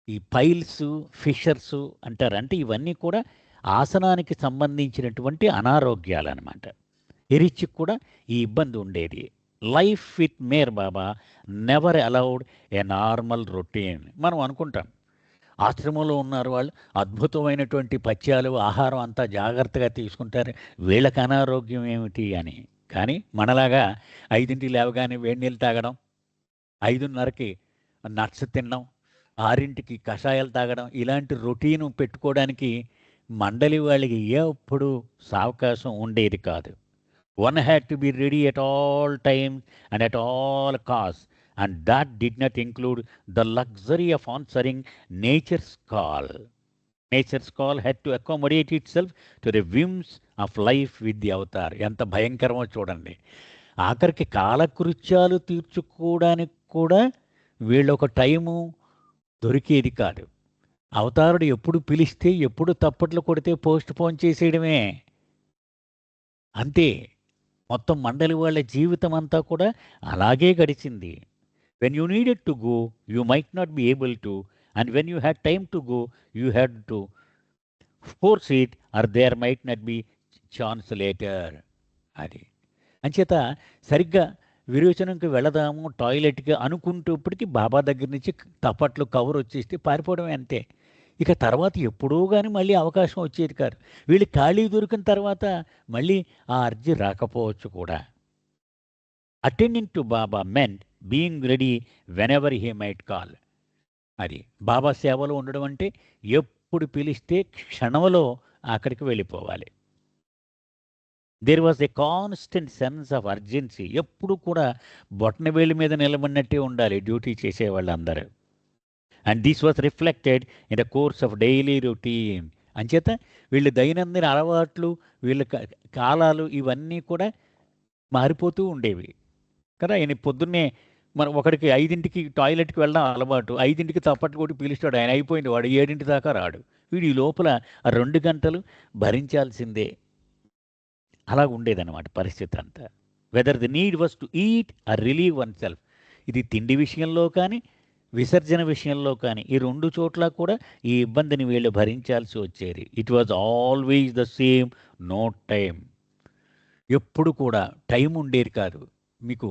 ఈ పైల్స్, ఫిషర్స్ అంటారు. అంటే ఇవన్నీ కూడా ఆసనానికి సంబంధించినటువంటి అనారోగ్యాలు అనమాట. ఎరిచ్కి కూడా ఈ ఇబ్బంది ఉండేది. Life with Meher Baba never allowed a normal routine. మనం అనుకుంటాం ఆశ్రమంలో ఉన్నారు వాళ్ళు, అద్భుతమైనటువంటి పథ్యాలు, ఆహారం అంతా జాగ్రత్తగా తీసుకుంటారు, వీళ్ళకి అనారోగ్యం ఏమిటి అని. కానీ మనలాగా 5ంటికి లేవగానే వేడి నీళ్ళు తాగడం, 5:30కి నట్స్ తినడం, 6ంటికి కషాయాలు తాగడం, ఇలాంటి రొటీను పెట్టుకోవడానికి మండలి వాళ్ళకి ఎప్పుడు సావకాశం ఉండేది కాదు. One had to be ready at all times and at all cost, and that did not include the luxury of answering nature's call. Nature's call had to accommodate itself to the whims of life with the avatar. ఎంత భయంకరమో చూడండి. ఆఖరికి కాలకృత్యాలు తీర్చుకోవడానికి కూడా వీళ్ళొక time దొరికేది కాదు. అవతారుడు ఎప్పుడు పిలిస్తే, ఎప్పుడు తప్పట్లు కొడితే పోస్ట్ పోన్ చేసేయడమే అంతే. మొత్తం మండలి వాళ్ళ జీవితం అంతా కూడా అలాగే గడిచింది. When you needed to go you might not be able to, and when you had time to go you had to force it, or there might not be chance later. అది అంచేత సరిగ్గా విరోచనంకి వెళదాము, టాయిలెట్కి అనుకుంటేప్పటికి బాబా దగ్గర నుంచి తప్పట్లు కవర్ వచ్చేస్తే పారిపోవడమే అంతే. ఇక తర్వాత ఎప్పుడూ కానీ మళ్ళీ అవకాశం వచ్చేది కాదు. వీళ్ళు ఖాళీ దొరికిన తర్వాత మళ్ళీ ఆ అర్జీ రాకపోవచ్చు కూడా. Attending to Baba meant being ready whenever he might call. అది బాబా సేవలో ఉండడం అంటే ఎప్పుడు పిలిస్తే క్షణంలో అక్కడికి వెళ్ళిపోవాలి. There was a constant sense of urgency. ఎప్పుడు కూడా బొట్టనవేలి మీద నిలబడినట్టే ఉండాలి డ్యూటీ చేసేవాళ్ళందరూ. And this was reflected in the course of daily routine. అంచేత వీళ్ళు దైనందిన అలవాట్లు, వీళ్ళ కాలాలు ఇవన్నీ కూడా మారిపోతూ ఉండేవి కదా. ఆయన పొద్దున్నే మనం ఒకడికి 5ంటికి టాయిలెట్కి వెళ్ళడం అలవాటు, 5ంటికి తప్పట్టు కొట్టి పిలుస్తాడు, ఆయన అయిపోయింది, వాడు 7 దాకా రాడు. వీడు ఈ లోపల ఆ 2 గంటలు భరించాల్సిందే. అలా ఉండేదన్నమాట పరిస్థితి అంతా. Whether the need was to eat or relieve oneself. ఇది తిండి విషయంలో కానీ విసర్జన విషయంలో కానీ ఈ 2 చోట్ల కూడా ఈ ఇబ్బందిని వీళ్ళు భరించాల్సి వచ్చేది. It was always the same, no time. ఎప్పుడు కూడా టైం ఉండేది కాదు. మీకు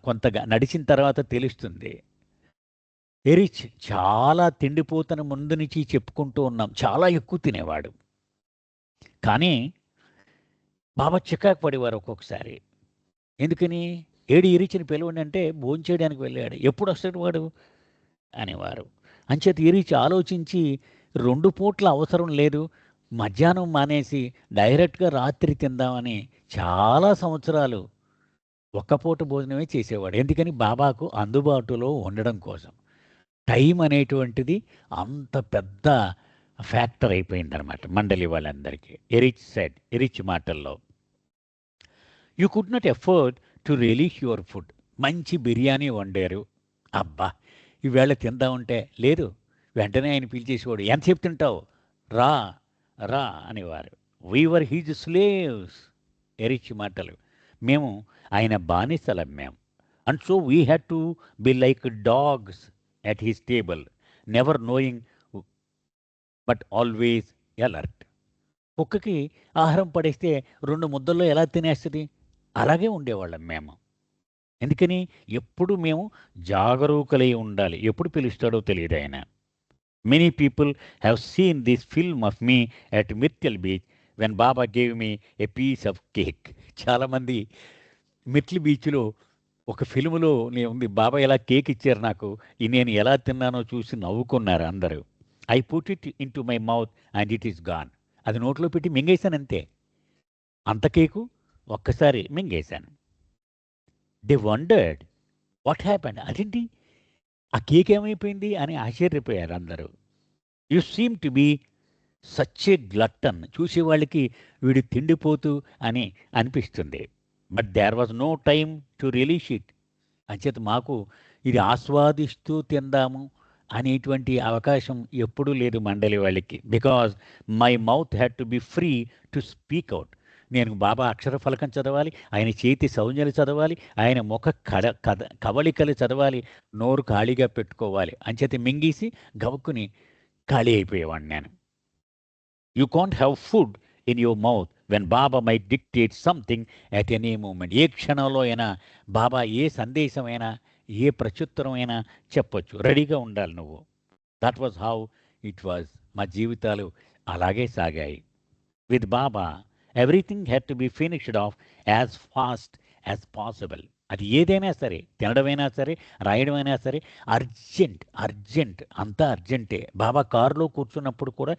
కొంతగా నడిచిన తర్వాత తెలుస్తుంది. ఎరిచ్ చాలా తిండిపోతన ముందు నుంచి చెప్పుకుంటూ ఉన్నాం, చాలా ఎక్కువ తినేవాడు. కానీ బాబా చికాకు పడేవారు ఒక్కొక్కసారి. ఎందుకని? ఏడి ఎరిచిని పిలవండి అంటే భోంచేయడానికి వెళ్ళాడు, ఎప్పుడు వస్తాడు వాడు అనేవారు. అంచేత ఎరిచి ఆలోచించి 2 పూట్ల అవసరం లేదు, మధ్యాహ్నం మానేసి డైరెక్ట్గా రాత్రి తిందామని చాలా సంవత్సరాలు ఒక్క పూట భోజనమే చేసేవాడు. ఎందుకని? బాబాకు అందుబాటులో ఉండడం కోసం. టైం అనేటువంటిది అంత పెద్ద ఫ్యాక్టర్ అయిపోయిందనమాట మండలి వాళ్ళందరికీ. ఎరిచ్ మాటల్లో, you could not afford to release your food. మంచి బిర్యానీ వండారు, అబ్బా ఈవేళ తిందామంటే లేదు, వెంటనే ఆయన పిలిచేసేవాడు, ఎంతసేపు తింటావు, రా రా అనేవారు. Weaver he's slaves. ఎరిచ్ మాటలు, మేము ఆయన బానిసలం మేము. And so we had to be like dogs at his table, never knowing but always alert. కుక్కకి ఆహారం పడేస్తే 2 ముద్దల్లో ఎలా తినేస్తుంది, అలాగే ఉండేవాళ్ళం మేము. ఎందుకని? ఎప్పుడు మేము జాగరూకులై ఉండాలి, ఎప్పుడు పిలుస్తాడో తెలియదు ఆయన. Many people have seen this film of me at Myrtle Beach when Baba gave me a piece of cake. చాలామంది మిర్టల్ బీచ్లో ఒక ఫిల్ములో ఉంది, బాబా ఎలా కేక్ ఇచ్చారు నాకు, నేను ఎలా తిన్నానో చూసి నవ్వుకున్నారు అందరూ. I put it into my mouth and it is gone. అది నోట్లో పెట్టి మింగేశాను అంతే, అంత కేకు ఒక్కసారి మింగేశాను. They wondered what happened. అదేంటి ఆ కేక్ ఏమైపోయింది అని ఆశ్చర్యపోయారు అందరూ. You seem to be such a glutton. చూసేవాళ్ళకి వీడు తిండిపోతూ అని అనిపిస్తుంది. But there was no time to relish it. అంచేత మాకు ఇది ఆస్వాదిస్తూ తిందాము అనేటువంటి అవకాశం ఎప్పుడూ లేదు మండలి వాళ్ళకి. Because my mouth had to be free to speak out. నేను బాబా అక్షర ఫలకం చదవాలి, ఆయన చేతి సౌజ్ఞలు చదవాలి, ఆయన ముఖ కవళికలు చదవాలి, నోరు ఖాళీగా పెట్టుకోవాలి. అంచేత మింగేసి గవుక్కుని ఖాళీ అయిపోయేవాడిని నేను. You can't have food in your mouth when Baba may dictate something at any moment. ఏ క్షణంలో అయినా బాబా ఏ సందేశమైనా ఏ ప్రత్యుత్తరమైనా చెప్పొచ్చు, రెడీగా ఉండాలి నువ్వు. That was how it was. మా జీవితాలు అలాగే సాగాయి. With Baba everything had to be finished of as fast as possible. అది ఏదైనా సరే, తినడమైనా సరే, రాయడమైనా సరే, అర్జెంట్ అంతా అర్జెంటే. బాబా కారులో కూర్చున్నప్పుడు కూడా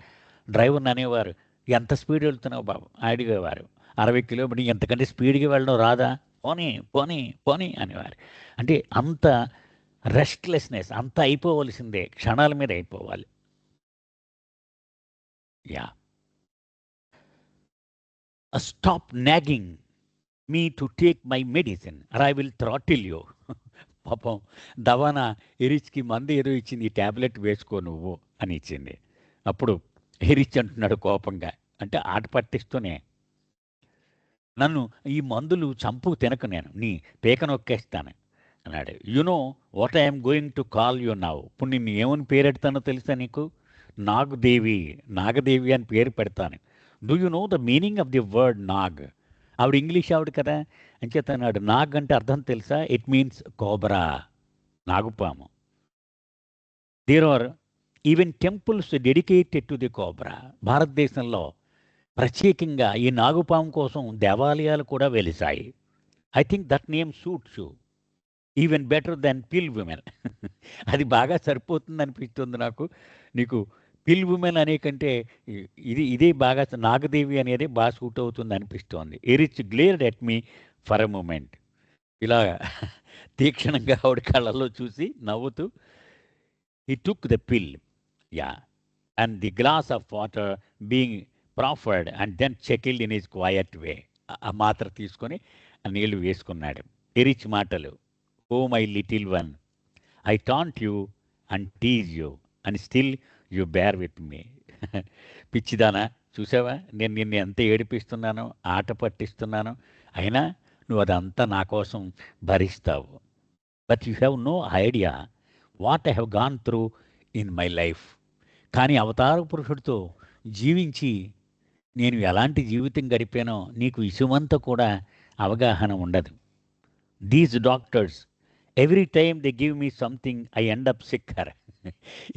డ్రైవర్ని అనేవారు, ఎంత స్పీడ్ వెళ్తున్నావు బాబు అడిగేవారు. 60 కిలోమీటర్, ఎంతకంటే స్పీడ్గా వెళ్ళడం రాదా, పోనీ పోనీ పోనీ అనేవారు. అంటే అంత రెస్ట్లెస్నెస్, అంత అయిపోవలసిందే, క్షణాల మీద అయిపోవాలి. Yeah, stop nagging me to take my medicine or I will throttle you. పాపం దవానా ఎరిచ్కి మందు ఏదో ఇచ్చింది, ఈ ట్యాబ్లెట్ వేసుకో నువ్వు అని ఇచ్చింది. అప్పుడు ఎరిచ్ అంటున్నాడు కోపంగా, అంటే ఆట పట్టిస్తూనే, నన్ను ఈ మందులు చంపు తినక నేను నీ పేక నొక్కేస్తాను అన్నాడు. Know what I'm going to call you now. ఇప్పుడు నిన్ను ఏమని పేరెడతానో తెలుసా నీకు? నాగదేవి అని పేరు పెడతాను. Do you know the meaning of the word Nag? ఆవిడ ఇంగ్లీష్ ఆవిడ కదా అని చెప్తున్నాడు. నాగ్ అంటే అర్థం తెలుసా? ఇట్ మీన్స్ కోబ్రా, నాగుపాము. There are even temples dedicated to the cobra. భారతదేశంలో ప్రత్యేకంగా ఈ నాగుపాము కోసం దేవాలయాలు కూడా వెలిసాయి. I think that name suits you even better than pill women. అది బాగా సరిపోతుంది అనిపిస్తుంది నాకు. నీకు పిల్ విమెన్ అనే కంటే ఇదే బాగా, నాగదేవి అనేది బాగా సూట్ అవుతుంది అనిపిస్తోంది. Eruch glared at me for a moment. ఇలా తీక్షణంగా ఆవిడ కళ్ళల్లో చూసి నవ్వుతూ, he took the pill, yeah, and the glass of water being proffered and then chuckled in his quiet way. ఆ మాత్ర తీసుకొని ఆ నీళ్లు వేసుకున్నాడు. ఎరిచ్ మాటలు, oh my little one, I taunt you and tease you and still you bear with me. పిచ్చిదానా, చూసావా నేను నిన్ను ఎంత ఏడిపిస్తున్నానో, ఆట పట్టిస్తున్నానో, అయినా నువ్వు అదంతా నా కోసం భరిస్తావు. But you have no idea what I have gone through in my life. కానీ అవతార పురుషుడితో జీవించి నేను ఎలాంటి జీవితం గడిపానో నీకు ఇసుమంత కూడా అవగాహన ఉండదు. These doctors every time they give me something I end up seeker.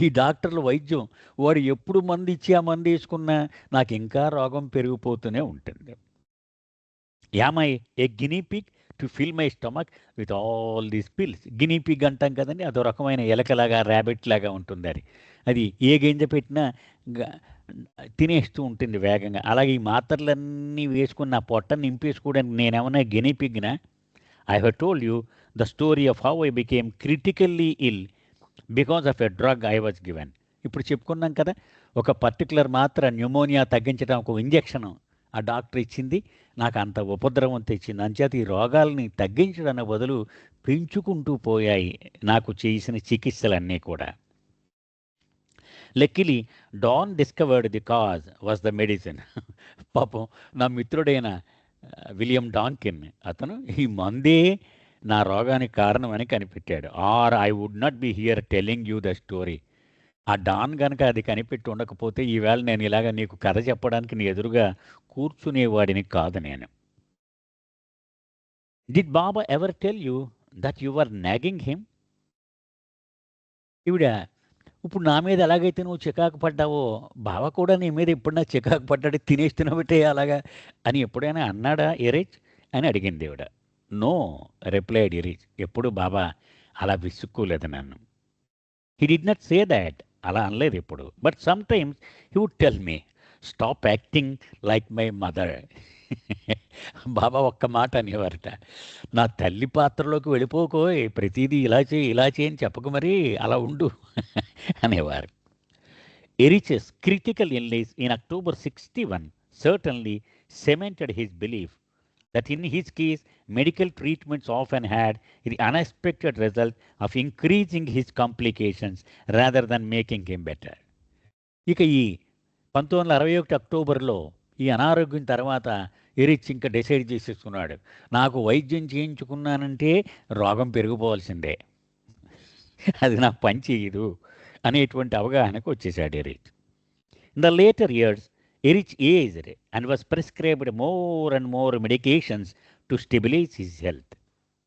ఈ డాక్టర్ల వైద్యం, వాడు ఎప్పుడు మందు ఇచ్చి ఆ మందు వేసుకున్నా నాకు ఇంకా రోగం పెరిగిపోతూనే ఉంటుంది. Am I a guinea pig to fill my stomach with all these pills. Guinea pig అంటాం కదండి, అదో రకమైన ఎలకలాగా ర్యాబిట్ లాగా ఉంటుంది. అది ఏ గింజ పెట్టినా తినేస్తూ ఉంటుంది వేగంగా. అలాగే ఈ మాత్రలన్నీ వేసుకుని నా పొట్ట నింపేసుకోవడానికి నేనేమన్నా గినీ పిగ్నా? I have told you the story of how I became critically ill because of a drug I was given. ఇప్పుడు చెప్పుకున్నాం కదా, ఒక పర్టికులర్ మాత్ర న్యూమోనియా తగ్గించడం ఒక ఇంజెక్షన్ ఆ డాక్టర్ ఇచ్చింది, నాకు అంత ఉపద్రవం తెచ్చింది. అంచేత ఈ రోగాల్ని తగ్గించడానికి బదులు పెంచుకుంటూ పోయాయి నాకు చేసిన చికిత్సలన్నీ కూడా. Luckily Don discovered the cause was the medicine. పాపం నా మిత్రుడైన విలియం డాన్కిన్, అతను ఈ మందే నా రోగానికి కారణం అని కనిపెట్టాడు. Or I would not be here telling you the story. ఆ డాన్ కనుక అది కనిపెట్టి ఉండకపోతే ఈవేళ నేను ఇలాగ నీకు కథ చెప్పడానికి నీ ఎదురుగా కూర్చునేవాడిని కాదు నేను. Did Baba ever tell you that you are nagging him? ఈవిడ ఇప్పుడు నా మీద ఎలాగైతే నువ్వు చికాకు పడ్డావో, బావ కూడా నీ మీద ఎప్పుడన్నా చికాకు పడ్డాడు, తినేస్తున్నబట్టే అలాగా అని ఎప్పుడైనా అన్నాడా ఎరిచ్ అని అడిగింది ఈవిడ. No replied Eruch. ఎప్పుడు బాబా అలా విసుక్కోలేదు నన్ను. He did not say that. అలా అనలేదు ఎప్పుడు. But sometimes he would tell me stop acting like my mother. Baba ఒక్క మాట అనేవారట, నా తల్లి పాత్రలోకి వెళ్ళిపోకోయ్, ప్రతిదీ ఇలా చేయి ఇలా చేయని చెప్పకు, మరి అలా ఉండు అనేవారు. Eruch's critical illness in October 61 certainly cemented his belief that in his case medical treatments often had the unexpected result of increasing his complications rather than making him better. ఇక ఈ 1961 అక్టోబర్లో ఈ అనారోగ్యం తర్వాత ఎరిచ్ ఇంకా డిసైడ్ చేసేసుకున్నాడు, నాకు వైద్యం చేయించుకున్నానంటే రోగం పెరిగిపోవాల్సిందే, అది నాకు పని చేయదు అనేటువంటి అవగాహనకు వచ్చేసాడు Erich. In the later years Erich aged and was prescribed more and more medications to stabilise his health.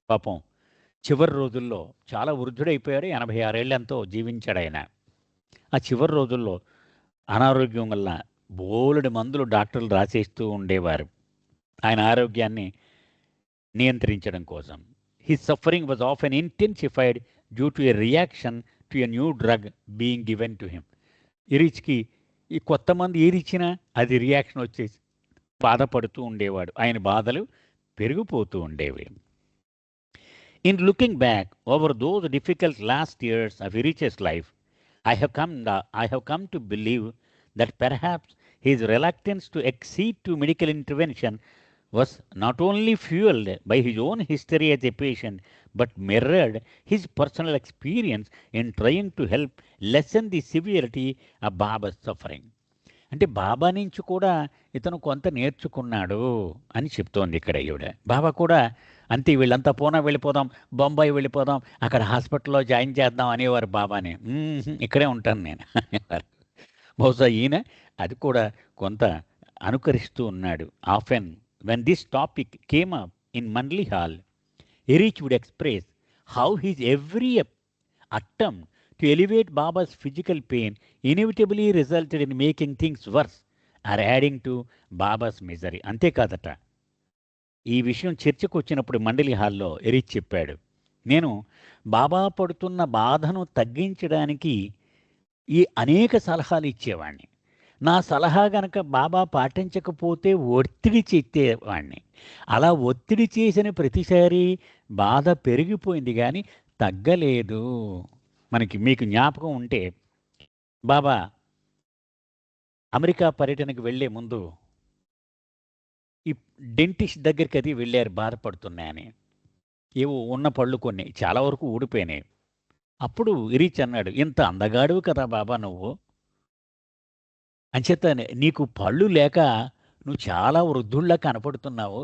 పాపం చివరి రోజుల్లో చాలా వృద్ధుడైపోయాడు, 86 ఏళ్ళంతో జీవించాడు ఆయన. ఆ చివరి రోజుల్లో అనారోగ్యం వల్ల బోలెడు మందులు డాక్టర్లు రాసేస్తూ ఉండేవారు ఆయన ఆరోగ్యాన్ని నియంత్రించడం కోసం. His suffering was often intensified due to a reaction to a new drug being given to him. ఎరిచ్కి ఈ కొత్త మంది ఏదిచ్చినా అది రియాక్షన్ వచ్చేసి బాధపడుతూ ఉండేవాడు, ఆయన బాధలు పెరిగిపోతూ ఉండేవి. In looking back over those difficult last years of Eruch's life, I have come to believe that perhaps his reluctance to accede to medical intervention was not only fueled by his own history as a patient, but mirrored his personal experience in trying to help lessen the severity of Baba's suffering. అంటే బాబా నుంచి కూడా ఇతను కొంత నేర్చుకున్నాడు అని చెప్తోంది ఇక్కడ ఈవిడ. బాబా కూడా అంతే, వీళ్ళంతా పూనా వెళ్ళిపోదాం, బొంబాయి వెళ్ళిపోదాం, అక్కడ హాస్పిటల్లో జాయిన్ చేద్దాం అనేవారు బాబాని. ఇక్కడే ఉంటాను నేను అనేవారు. బహుశా ఈయన అది కూడా కొంత అనుకరిస్తూ ఉన్నాడు. Often when this topic came up in Mandali hall, Eruch would express how his every attempt to elevate Baba's physical pain inevitably resulted in making things worse or adding to Baba's misery. అంతేకాదట, ఈ విషయం చర్చకు వచ్చినప్పుడు మండలి హాల్లో ఎరిచ్ చెప్పాడు, నేను బాబా పడుతున్న బాధను తగ్గించడానికి ఈ అనేక సలహాలు ఇచ్చేవాడిని. నా సలహా గనక బాబా పాటించకపోతే ఒత్తిడి చేసేవాడిని. అలా ఒత్తిడి చేసిన ప్రతిసారి బాధ పెరిగిపోయింది కానీ తగ్గలేదు. మీకు జ్ఞాపకం ఉంటే బాబా అమెరికా పర్యటనకు వెళ్ళే ముందు ఈ డెంటిస్ట్ దగ్గరికి అది వెళ్ళారు బాధపడుతున్నాయని. ఏవో ఉన్న పళ్ళు కొన్ని చాలా వరకు ఊడిపోయినాయి. అప్పుడు ఇరీచ్ అన్నాడు, ఇంత అందగాడువు కదా బాబా నువ్వు, అంచేత నీకు పళ్ళు లేక నువ్వు చాలా వృద్ధుల్లా కనపడుతున్నావు,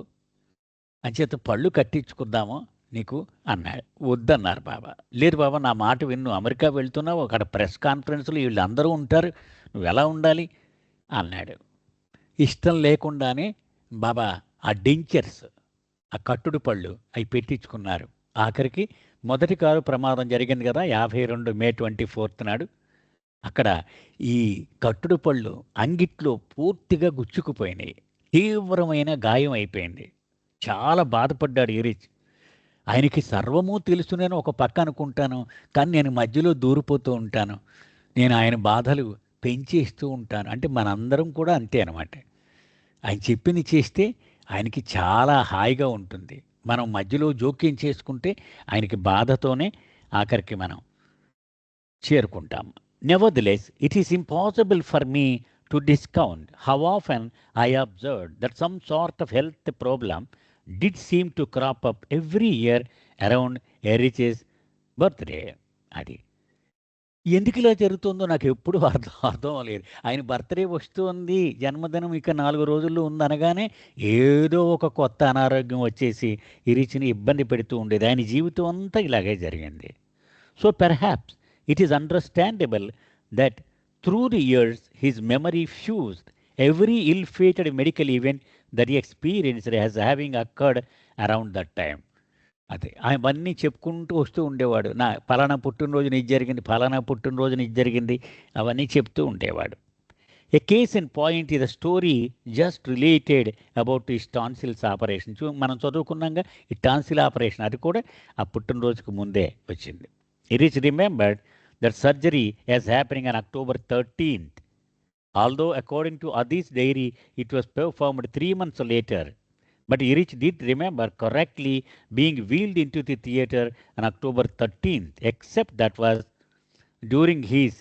అంచేత పళ్ళు కట్టించుకుందాము నీకు అన్నాడు. వద్దన్నారు బాబా. లేదు బాబా, నా మాట విన్ను, అమెరికా వెళ్తున్నావు, అక్కడ ప్రెస్ కాన్ఫరెన్స్లు వీళ్ళందరూ ఉంటారు, నువ్వు ఎలా ఉండాలి అన్నాడు. ఇష్టం లేకుండానే బాబా ఆ డెంచర్స్, ఆ కట్టుడు పళ్ళు అవి పెట్టించుకున్నారు. ఆఖరికి మొదటి కారు ప్రమాదం జరిగింది కదా 52 మే 24 నాడు. అక్కడ ఈ కట్టుడు పళ్ళు అంగిట్లో పూర్తిగా గుచ్చుకుపోయినాయి. తీవ్రమైన గాయం అయిపోయింది. చాలా బాధపడ్డాడు ఇరీచ్. ఆయనకి సర్వము తెలుసు నేను ఒక పక్క అనుకుంటాను, కానీ నేను మధ్యలో దూరిపోతూ ఉంటాను, నేను ఆయన బాధలు పెంచేస్తూ ఉంటాను. అంటే మనందరం కూడా అంతే అనమాట. ఆయన చెప్పింది చేస్తే ఆయనకి చాలా హాయిగా ఉంటుంది. మనం మధ్యలో జోక్యం చేసుకుంటే ఆయనకి బాధతోనే ఆఖరికి మనం చేరుకుంటాం. Nevertheless it is impossible for me to discount how often I observed that some sort of health problem did seem to crop up every year around Erich's birthday. అది ఎందుకు ఇలా జరుగుతుందో నాకు ఎప్పుడు అర్థం అవ్వలేదు. ఆయన బర్త్డే వస్తుంది, జన్మదినం ఇక 4 రోజుల్లో ఉందనగానే ఏదో ఒక కొత్త అనారోగ్యం వచ్చేసి ఇరిచిని ఇబ్బంది పెడుతూ ఉండేది. ఆయన జీవితం అంతా ఇలాగే జరిగింది. So perhaps it is understandable that through the years his memory fused every ill-fated medical event that he experienced as having occurred around that time. అదే అవన్నీ చెప్పుకుంటూ వస్తూ ఉండేవాడు. నా ఫలానా పుట్టినరోజున ఇది జరిగింది, ఫలానా పుట్టినరోజున ఇది జరిగింది, అవన్నీ చెప్తూ ఉండేవాడు. ఏ కేస్ ఇన్ పాయింట్ ఇది స్టోరీ జస్ట్ రిలేటెడ్ అబౌట్ ఈ టాన్సిల్స్ ఆపరేషన్. మనం చదువుకున్నాగా ఈ టాన్సిల్ ఆపరేషన్, అది కూడా ఆ పుట్టినరోజుకు ముందే వచ్చింది. It is remembered that surgery as happening on October 13th. Although according to Adi's diary it was performed 3 months later, but Irich did remember correctly being wheeled into the theatre on October 13th, except that was during his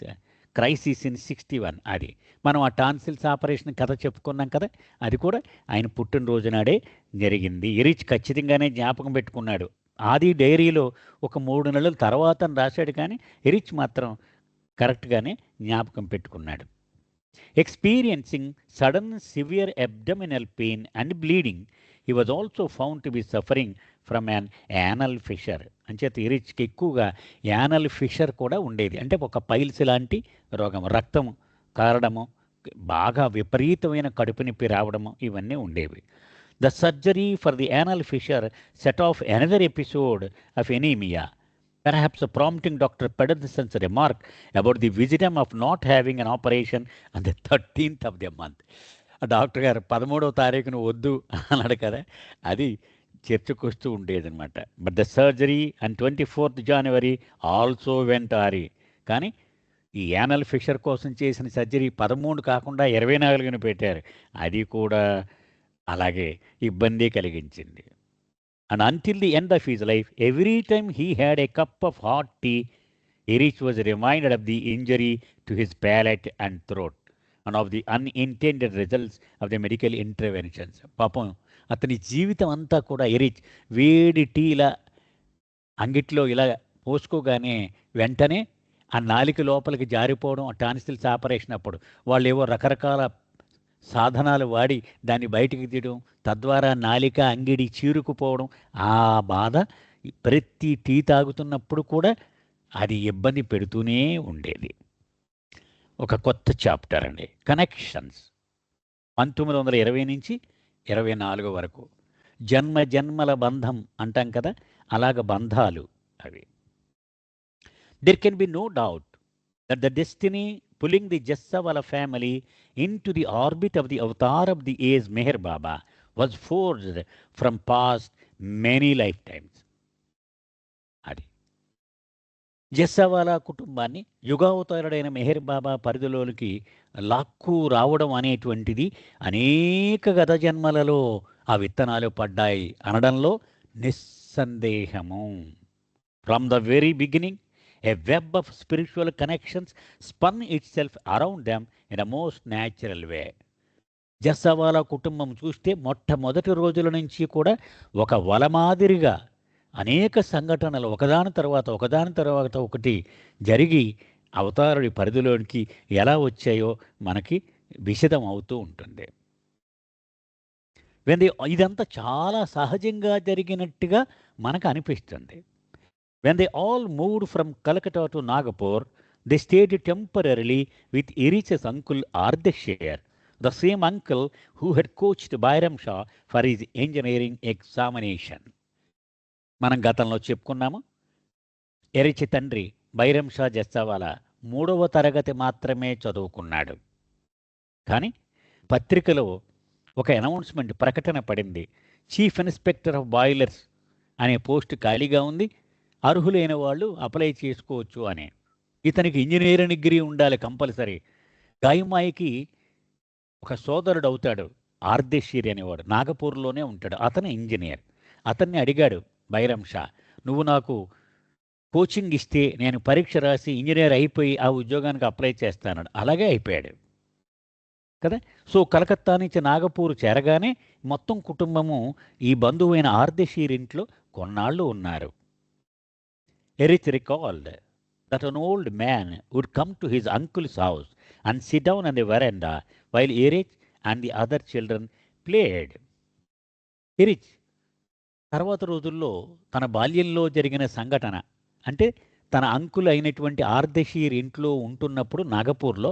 crisis in 61. అది మనం ఆ tonsils operation కథ చెప్పుకున్నాం కదా, అది కూడా ఆయన పుట్టినరోజు నాడే జరిగింది. ఇరిచ్ ఖచ్చితంగానే జ్ఞాపకం పెట్టుకున్నాడు. ఆది డైరీలో ఒక 3 నెలల తర్వాత రాశాడు, కానీ ఇరిచ్ మాత్రం కరెక్ట్గానే జ్ఞాపకం పెట్టుకున్నాడు. Experiencing sudden severe abdominal pain and bleeding, he was also found to be suffering from an anal fissure. అంచేత ఇరిచ్కి ఎక్కువగా యానల్ ఫిషర్ కూడా ఉండేది. అంటే ఒక పైల్స్ లాంటి రోగం, రక్తం కారడము, బాగా విపరీతమైన కడుపు నొప్పి రావడము, ఇవన్నీ ఉండేవి. The surgery for the anal fissure set off another episode of anemia, perhaps prompting Dr. Pedersen's remark about the wisdom of not having an operation on the 13th of the month. ఆ doctor గారు 13వ తారీఖున వద్దు అన్నాడు కదా, అది చర్చకొస్తూ ఉండేదన్నమాట. But the surgery and 24th January also went ఆరి. కానీ ఈ యానల్ ఫిషర్ కోసం చేసిన సర్జరీ 13 కాకుండా 24న పెట్టారు. అది కూడా అలాగే ఇబ్బంది కలిగించింది. And until the end of his life, every time he had a cup of hot tea, Erich was reminded of the injury to his palate and throat and of the unintended results of the medical interventions. పాపం అతని జీవితం అంతా కూడా Erich వేడి tea ఇలా అంగిట్లో ఇలా పోసుకోగానే వెంటనే ఆ నాలిక లోపలికి జారిపోవడం, ఆ టాన్సిల్స్ ఆపరేషన్ అప్పుడు వాళ్ళు ఏవో రకరకాల సాధనాలు వాడి దాన్ని బయటికి తీయడం, తద్వారా నాలిక అంగిడి చీరుకుపోవడం, ఆ బాధ ప్రతి టీ తాగుతున్నప్పుడు కూడా అది ఇబ్బంది పెడుతూనే ఉండేది. ఒక కొత్త చాప్టర్ అండి, కనెక్షన్స్. 1920 నుంచి 24 వరకు జన్మ జన్మల బంధం అంటాం కదా, అలాగ బంధాలు అవి. There can be no doubt that the destiny pulling the Jassawala family into the orbit of the avatar of the age Meher Baba was forged from past many lifetimes. అది జస్సావాలా కుటుంబాన్ని యుగావతారుడైన మెహర్ బాబా పరిధిలోనికి లాక్కు రావడం అనేటువంటిది అనేక గత జన్మలలో ఆ విత్తనాలు పడ్డాయి అనడంలో నిస్సందేహము. From the very beginning A web of spiritual connections spun itself around them in a most natural way. జస్సవాలా కుటుంబం చూస్తే మొట్టమొదటి రోజుల నుంచి కూడా ఒక వల మాదిరిగా అనేక సంఘటనలు ఒకదాని తర్వాత ఒకటి జరిగి అవతారుడి పరిధిలోనికి ఎలా వచ్చాయో మనకి విశదం అవుతూ ఉంటుంది. ఇదంతా చాలా సహజంగా జరిగినట్టుగా మనకు అనిపిస్తుంది. When they all moved from Calcutta to Nagpur, they stayed temporarily with Irich's uncle Ardeshir, the same uncle who had coached Bairam Shah for his engineering examination. మనం గతంలో చెప్పుకున్నాము, ఎరిచి తండ్రి బైరం షా జస్సావాలా 3వ తరగతి మాత్రమే చదువుకున్నాడు. కానీ పత్రికలో ఒక అనౌన్స్మెంట్ ప్రకటన పడింది, చీఫ్ ఇన్స్పెక్టర్ ఆఫ్ బాయిలర్స్ అనే పోస్టు ఖాళీగా ఉంది, అర్హులైన వాళ్ళు అప్లై చేసుకోవచ్చు అని. ఇతనికి ఇంజనీరింగ్ డిగ్రీ ఉండాలి కంపల్సరీ. గాయమాయికి ఒక సోదరుడు అవుతాడు, ఆర్దేశీరి అనేవాడు, నాగపూర్లోనే ఉంటాడు. అతను ఇంజనీర్. అతన్ని అడిగాడు బైరం షా, నువ్వు నాకు కోచింగ్ ఇస్తే నేను పరీక్ష రాసి ఇంజనీర్ అయిపోయి ఆ ఉద్యోగానికి అప్లై చేస్తాను. అలాగే అయిపోయాడు కదా. సో కలకత్తా నుంచి నాగపూర్ చేరగానే మొత్తం కుటుంబము ఈ బంధువైన ఆర్దేశీర్ ఇంట్లో కొన్నాళ్ళు ఉన్నారు. Erich recalled that an old man would come to his uncle's house and sit down on the veranda while Erich and the other children played. Erich తర్వాత రోజుల్లో తన బాల్యంలో జరిగిన సంఘటన అంటే తన అంకుల్ అయినటువంటి ఆర్దేశీర్ ఇంట్లో ఉంటున్నప్పుడు నాగపూర్లో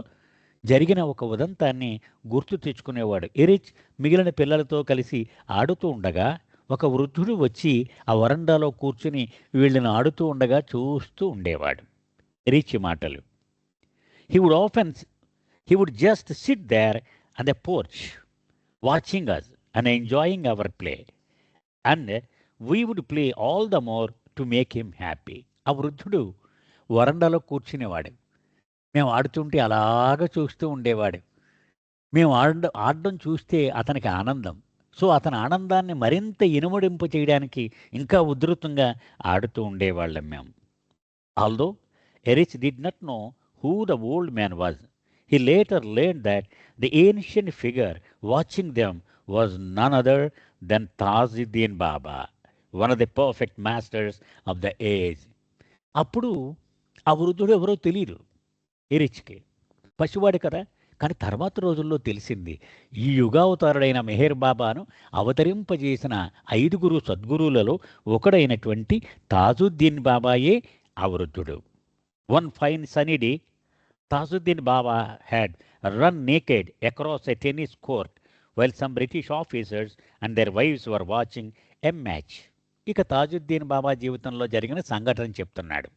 జరిగిన ఒక ఉదంతాన్ని గుర్తు తెచ్చుకునేవాడు. ఎరిచ్ మిగిలిన పిల్లలతో కలిసి ఆడుతూ ఉండగా ఒక వృద్ధుడు వచ్చి ఆ వరండాలో కూర్చుని వీళ్ళని ఆడుతూ ఉండగా చూస్తూ ఉండేవాడు. ఎరిచ్ మాటలు, he would just sit there on the porch watching us and enjoying our play, and we would play all the more to make him happy. ఆ వృద్ధుడు వరండాలో కూర్చునేవాడు, మేము ఆడుతుంటే అలాగ చూస్తూ ఉండేవాడు. మేము ఆడడం చూస్తే అతనికి ఆనందం. సో అతని ఆనందాన్ని మరింత ఇనుమడింపు చేయడానికి ఇంకా ఉధృతంగా ఆడుతూ ఉండేవాళ్ళం మేము. Although Erich did not know who the old man was, he later learned that the ancient figure watching them was none other than Tajuddin Baba, one of the perfect masters of the age. అప్పుడు ఆ వృద్ధుడు ఎవరో తెలియదు ఎరిచ్కి, పసివాడు కదా. కానీ తర్వాత రోజుల్లో తెలిసింది, ఈ యుగావతారుడైన మెహర్ బాబాను అవతరింపజేసిన 5 సద్గురువులలో ఒకడైనటువంటి తాజుద్దీన్ బాబాయే ఆ వృద్ధుడు. One fine Sunny day Tajuddin Baba had run naked across a tennis court while some British officers and their wives were watching a match. ఇక తాజుద్దీన్ బాబా జీవితంలో జరిగిన సంఘటన చెప్తున్నాడు.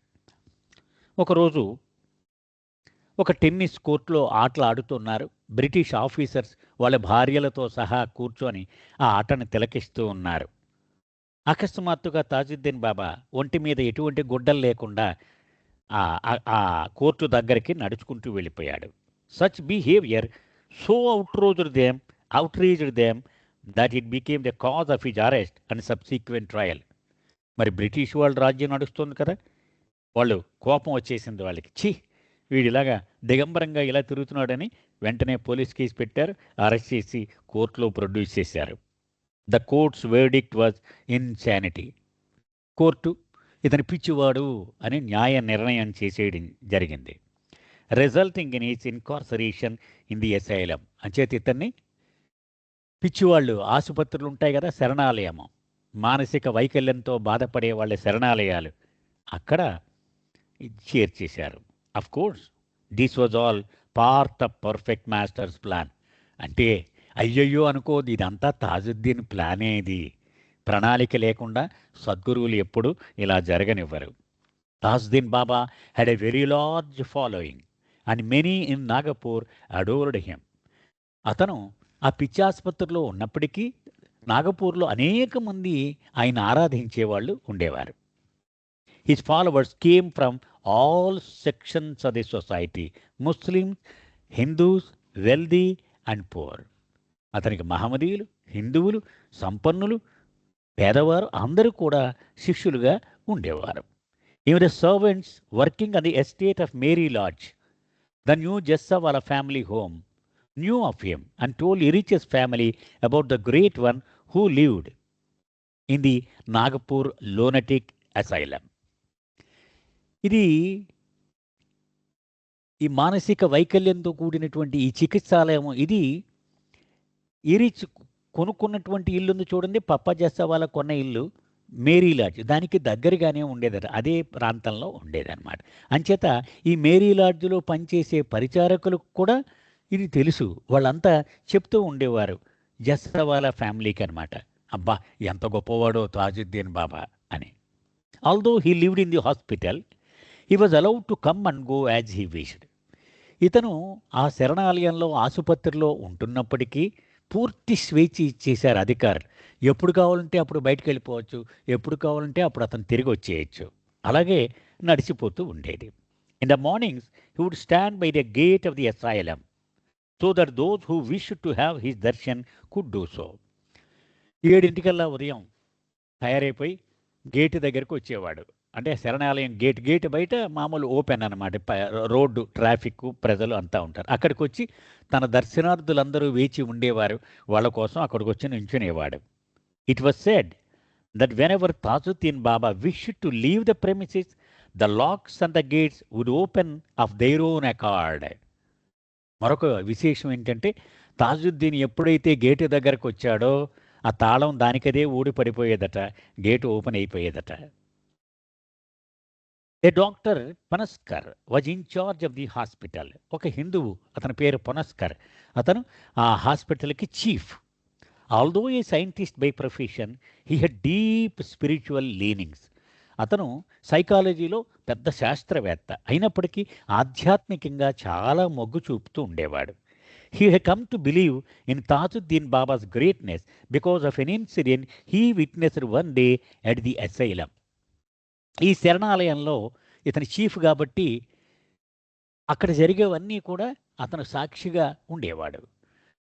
ఒకరోజు ఒక టెన్నిస్ కోర్టులో ఆటలు ఆడుతున్నారు. బ్రిటిష్ ఆఫీసర్స్ వాళ్ళ భార్యలతో సహా కూర్చొని ఆ ఆటను తిలకిస్తూ ఉన్నారు. అకస్మాత్తుగా తాజుద్దీన్ బాబా ఒంటి మీద ఎటువంటి గుడ్డలు లేకుండా ఆ కోర్టు దగ్గరికి నడుచుకుంటూ వెళ్ళిపోయాడు. Such behaviour so outraged them that it became the cause of his arrest and subsequent trial. మరి బ్రిటిష్ వాళ్ళు రాజ్యం నడుస్తుంది కదా, వాళ్ళు కోపం వచ్చేసింది వాళ్ళకి. వీడిలాగా దిగంబరంగా ఇలా తిరుగుతున్నాడని వెంటనే పోలీస్ కేసు పెట్టారు, అరెస్ట్ చేసి కోర్టులో ప్రొడ్యూస్ చేశారు. The court's verdict was insanity. Court ఇతని పిచ్చివాడు అని న్యాయ నిర్ణయం చేసేయడం జరిగింది. Resulting in his incarceration in the asylum. అంచేత ఇతన్ని పిచ్చివాళ్ళు ఆసుపత్రులు ఉంటాయి కదా, శరణాలయము, మానసిక వైకల్యంతో బాధపడే వాళ్ళ శరణాలయాలు, అక్కడ చేర్చేశారు. Of course this was all part of perfect master's plan. అంటే అయ్యయ్యో అనుకోదు, ఇదంతా తాజుద్దీన్ ప్లానే. ఇది ప్రణాళిక లేకుండా సద్గురువులు ఎప్పుడు ఇలా జరగనివ్వరు. Tajuddin Baba had a very large following and many in Nagpur adored him. అతను ఆ పిచ్చాసుపత్రిలో ఉన్నప్పటికీ నాగపూర్లో అనేక మంది ఆయన ఆరాధించేవాళ్ళు ఉండేవారు. His followers came from all sections of the society, Muslims, Hindus, wealthy and poor. అతనికి మహమ్మదీయులు, హిందువులు, సంపన్నులు, పేదవారు అందరూ కూడా శిష్యులుగా ఉండేవారు. Even the servants working on the estate of Mary Lodge, the new Jessawala family home, knew of him and told Irich's family about the great one who lived in the Nagpur lunatic asylum. ఇది ఈ మానసిక వైకల్యంతో కూడినటువంటి ఈ చికిత్సాలయం ఇది ఇరిచ్ కొనుక్కున్నటువంటి ఇల్లుంది చూడండి, పప్పా జెస్సవాలా కొన్న ఇల్లు Mary LADS దానికి దగ్గరగానే ఉండేదట, అదే ప్రాంతంలో ఉండేదన్నమాట. అంచేత ఈ మేరీ లాడ్జ్లో పనిచేసే పరిచారకులకు కూడా ఇది తెలుసు. వాళ్ళంతా చెప్తూ ఉండేవారు జెస్సవాలా ఫ్యామిలీకి అనమాట, అబ్బా ఎంత గొప్పవాడో తాజుద్దీన్ బాబా అని. Although he lived in the hospital, he was allowed to come and go as he wished. ఇతను ఆ శరణాలయంలో ఆసుపత్రిలో ఉంటున్నప్పటికీ పూర్తి స్వేచ్ఛ ఇచ్చేశారు అధికారులు. ఎప్పుడు కావాలంటే అప్పుడు బయటకు వెళ్ళిపోవచ్చు, ఎప్పుడు కావాలంటే అప్పుడు అతను తిరిగి వచ్చేయచ్చు. అలాగే నడిచిపోతూ ఉండేది. In the mornings he would stand by the gate of the asylum so that those who wish to have his darshan could do so. 7 ఉదయం తయారైపోయి గేటు దగ్గరకు వచ్చేవాడు. అంటే శరణాలయం గేట్ బయట మామూలు ఓపెన్ అనమాట, రోడ్డు ట్రాఫిక్ ప్రజలు అంతా ఉంటారు. అక్కడికి వచ్చి తన దర్శనార్థులందరూ వేచి ఉండేవారు, వాళ్ళ కోసం అక్కడికి వచ్చి నించునేవాడు. It was said that whenever Tajuddin Baba wish to leave the premises, the locks and the gates would open of their own accord. మరొక విశేషం ఏంటంటే తాజుద్దీన్ ఎప్పుడైతే గేటు దగ్గరకు వచ్చాడో ఆ తాళం దానికదే ఊడి పడిపోయేదట, గేటు ఓపెన్ అయిపోయేదట. A doctor Panaskar was in charge of the hospital. ఒక హిందువు, అతని పేరు పనస్కర్, అతను ఆ హాస్పిటల్కి chief. Although a scientist by profession, he had deep spiritual leanings. అతను సైకాలజీలో పెద్ద శాస్త్రవేత్త అయినప్పటికీ ఆధ్యాత్మికంగా చాలా మొగ్గు చూపుతూ ఉండేవాడు. He had come to believe in Tajuddin Baba's greatness because of an incident he witnessed one day at the asylum. ఈ శరణాలయంలో ఇతని చీఫ్ కాబట్టి అక్కడ జరిగేవన్నీ కూడా అతను సాక్షిగా ఉండేవాడు.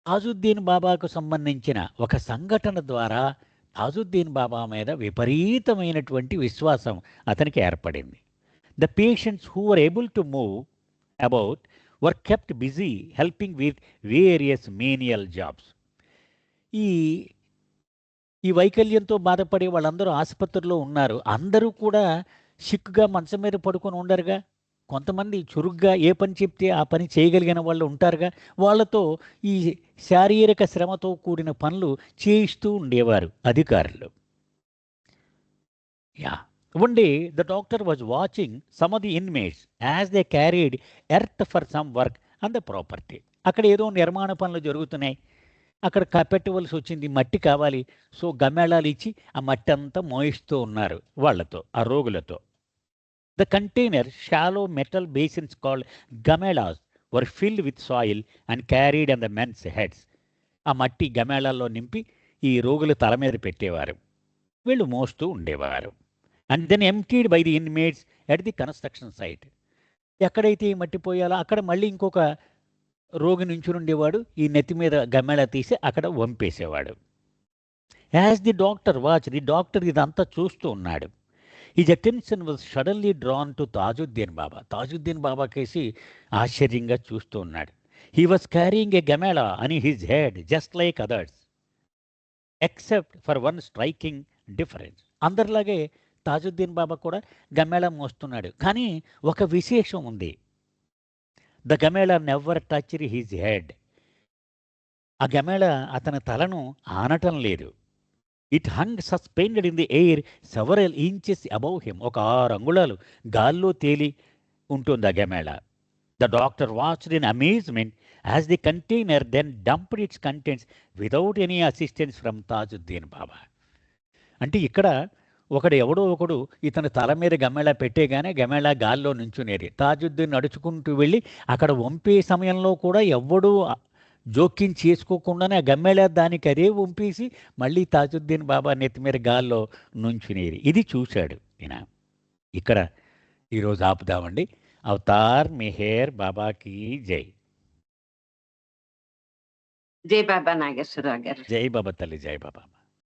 తాజుద్దీన్ బాబాకు సంబంధించిన ఒక సంఘటన ద్వారా తాజుద్దీన్ బాబా మీద విపరీతమైనటువంటి విశ్వాసం అతనికి ఏర్పడింది. The patients who were able to move about were kept busy helping with various menial jobs. ఈ వైకల్యంతో బాధపడే వాళ్ళందరూ ఆసుపత్రిలో ఉన్నారు. అందరూ కూడా సిక్కుగా మంచం మీద పడుకొని ఉండరుగా. కొంతమంది చురుగ్గా ఏ పని చెప్తే ఆ పని చేయగలిగిన వాళ్ళు ఉంటారుగా. వాళ్ళతో ఈ శారీరక శ్రమతో కూడిన పనులు చేయిస్తూ ఉండేవారు అధికారులు. One day, the doctor was watching some of the inmates as they carried earth for some work on the property. అక్కడ ఏదో నిర్మాణ పనులు జరుగుతున్నాయి, అక్కడ కప్పెట్టవలసి వచ్చింది, మట్టి కావాలి. సో గమేళాలు ఇచ్చి ఆ మట్టి అంతా మోయిస్తూ ఉన్నారు వాళ్ళతో, ఆ రోగులతో. The container, shallow metal basins called gamelas, were filled with soil and carried on the men's heads. ఆ మట్టి గమేళాల్లో నింపి ఈ రోగుల తల మీద పెట్టేవారు, వీళ్ళు మోస్తూ ఉండేవారు. And then emptied by the inmates at the construction site. ఎక్కడైతే ఈ మట్టి పోయాలో అక్కడ మళ్ళీ ఇంకొక రోగి నుంచుని ఉండేవాడు, ఈ నెత్తి మీద గమ్మెళ తీసి అక్కడ వంపేసేవాడు. As the doctor watch, the doctor ఇదంతా చూస్తూ ఉన్నాడు. His attention was suddenly drawn to Tajuddin Baba. Tajuddin Baba కేసి ఆశ్చర్యంగా చూస్తూ ఉన్నాడు. He was carrying a gamela on his head just like others except for one striking difference. అందరిలాగే తాజుద్దీన్ బాబా కూడా గమేళ మోస్తున్నాడు, కానీ ఒక విశేషం ఉంది. The gamela never touched his head. ఆ గమేళ అతని తలను ఆనటం లేదు. It hung suspended in the air several inches above him. ఒక 6 అంగుళాలు గాల్లో తేలి ఉంటుంది ఆ గమేళ. The doctor watched in amazement as the container then dumped its contents without any assistance from Tajuddin Baba. అంటే ఇక్కడ ఎవడో ఒకడు ఇతని తల మీద గమేళ పెట్టేగానే గమేళ గాల్లో నుంచునేది. తాజుద్దీన్ నడుచుకుంటూ వెళ్ళి అక్కడ వంపే సమయంలో కూడా ఎవ్వడూ జోక్యం చేసుకోకుండానే ఆ గమ్మేళ దానికి అదే వంపేసి మళ్ళీ తాజుద్దీన్ బాబా నెత్తి మీద గాల్లో నుంచునేది. ఇది చూశాడు ఈయన. ఇక్కడ ఈరోజు ఆపుదామండి. అవతార్ మెహర్ బాబాకి జై. జై బాబా నాగేశ్వరరావు గారు. జై బాబా తల్లి, జై బాబా.